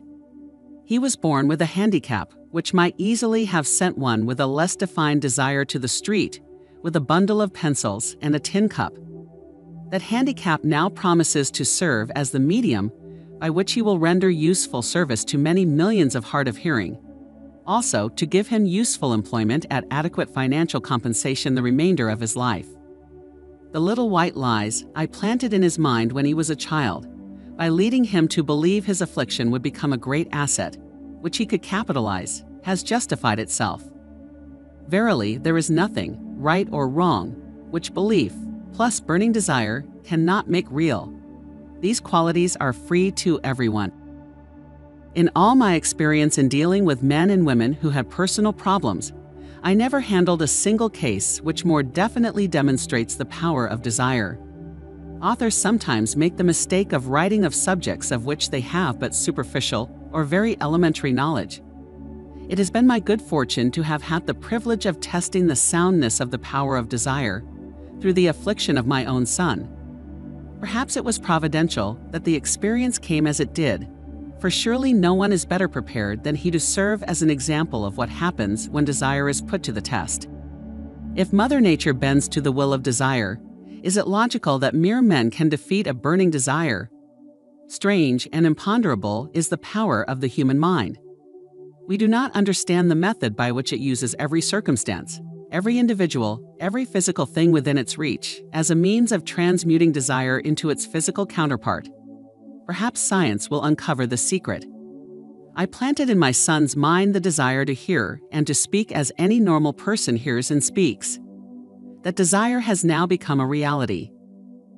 He was born with a handicap, which might easily have sent one with a less defined desire to the street, with a bundle of pencils and a tin cup. That handicap now promises to serve as the medium by which he will render useful service to many millions of hard of hearing. Also, to give him useful employment at adequate financial compensation the remainder of his life. The little white lies I planted in his mind when he was a child, by leading him to believe his affliction would become a great asset, which he could capitalize, has justified itself. Verily, there is nothing, right or wrong, which belief, plus burning desire, cannot make real. These qualities are free to everyone. In all my experience in dealing with men and women who had personal problems, I never handled a single case which more definitely demonstrates the power of desire. Authors sometimes make the mistake of writing of subjects of which they have but superficial or very elementary knowledge. It has been my good fortune to have had the privilege of testing the soundness of the power of desire through the affliction of my own son. Perhaps it was providential that the experience came as it did, for surely no one is better prepared than he to serve as an example of what happens when desire is put to the test. If Mother Nature bends to the will of desire, is it logical that mere men can defeat a burning desire? Strange and imponderable is the power of the human mind. We do not understand the method by which it uses every circumstance, every individual, every physical thing within its reach, as a means of transmuting desire into its physical counterpart. Perhaps science will uncover the secret. I planted in my son's mind the desire to hear and to speak as any normal person hears and speaks. That desire has now become a reality.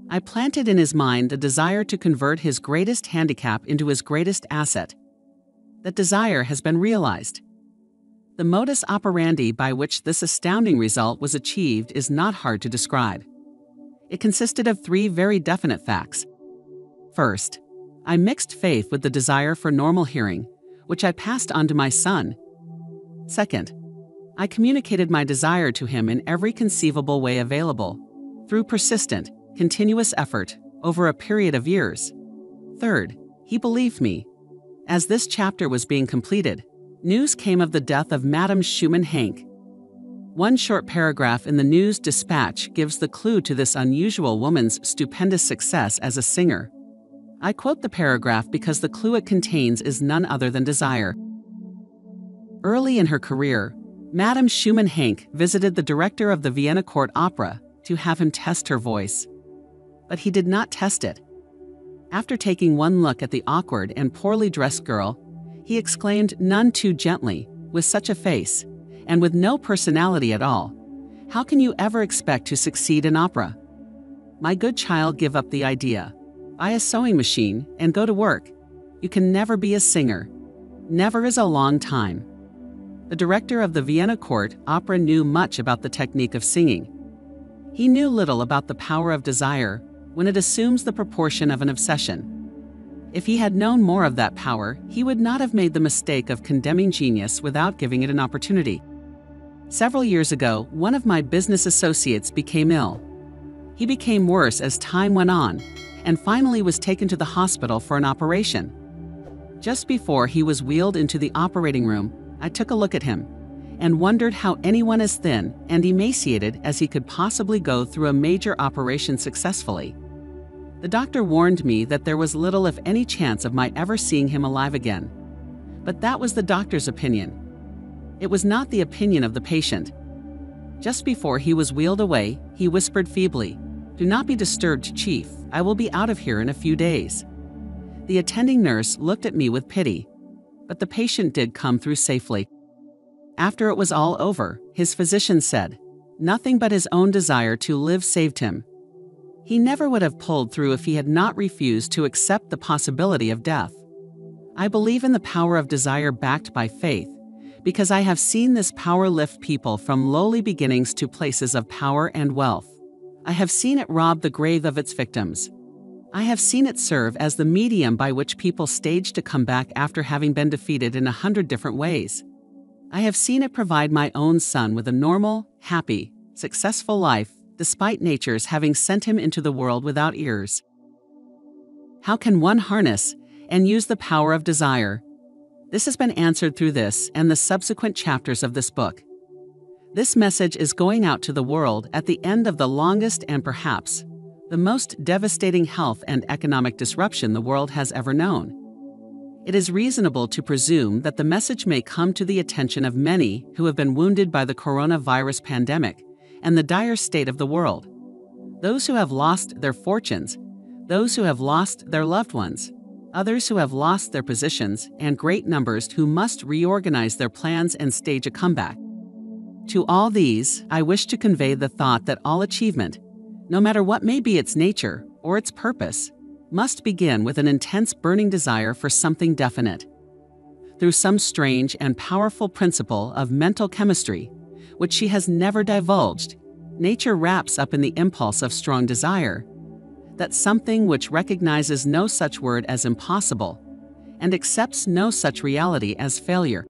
I planted in his mind the desire to convert his greatest handicap into his greatest asset. That desire has been realized. The modus operandi by which this astounding result was achieved is not hard to describe. It consisted of 3 very definite facts. First, I mixed faith with the desire for normal hearing, which I passed on to my son. Second, I communicated my desire to him in every conceivable way available, through persistent, continuous effort, over a period of years. Third, he believed me. As this chapter was being completed, news came of the death of Madame Schumann Heink. One short paragraph in the News Dispatch gives the clue to this unusual woman's stupendous success as a singer. I quote the paragraph because the clue it contains is none other than desire. Early in her career, Madame Schumann Heink visited the director of the Vienna Court Opera to have him test her voice. But he did not test it. After taking one look at the awkward and poorly dressed girl, he exclaimed none too gently, with such a face, and with no personality at all, "How can you ever expect to succeed in opera? My good child, give up the idea. Buy a sewing machine and go to work. You can never be a singer. Never is a long time." The director of the Vienna Court Opera knew much about the technique of singing. He knew little about the power of desire when it assumes the proportion of an obsession. If he had known more of that power, he would not have made the mistake of condemning genius without giving it an opportunity. Several years ago, one of my business associates became ill. He became worse as time went on, and finally was taken to the hospital for an operation. Just before he was wheeled into the operating room, I took a look at him and wondered how anyone as thin and emaciated as he could possibly go through a major operation successfully. The doctor warned me that there was little if any chance of my ever seeing him alive again. But that was the doctor's opinion. It was not the opinion of the patient. Just before he was wheeled away, he whispered feebly, "Do not be disturbed, Chief. I will be out of here in a few days." The attending nurse looked at me with pity, but the patient did come through safely. After it was all over, his physician said, nothing but his own desire to live saved him. He never would have pulled through if he had not refused to accept the possibility of death. I believe in the power of desire backed by faith, because I have seen this power lift people from lowly beginnings to places of power and wealth. I have seen it rob the grave of its victims. I have seen it serve as the medium by which people stage to come back after having been defeated in 100 different ways. I have seen it provide my own son with a normal, happy, successful life, despite nature's having sent him into the world without ears. How can one harness and use the power of desire? This has been answered through this and the subsequent chapters of this book. This message is going out to the world at the end of the longest and perhaps the most devastating health and economic disruption the world has ever known. It is reasonable to presume that the message may come to the attention of many who have been wounded by the coronavirus pandemic and the dire state of the world. Those who have lost their fortunes, those who have lost their loved ones, others who have lost their positions, and great numbers who must reorganize their plans and stage a comeback. To all these, I wish to convey the thought that all achievement, no matter what may be its nature or its purpose, must begin with an intense burning desire for something definite. Through some strange and powerful principle of mental chemistry, which she has never divulged, nature wraps up in the impulse of strong desire, that something which recognizes no such word as impossible and accepts no such reality as failure.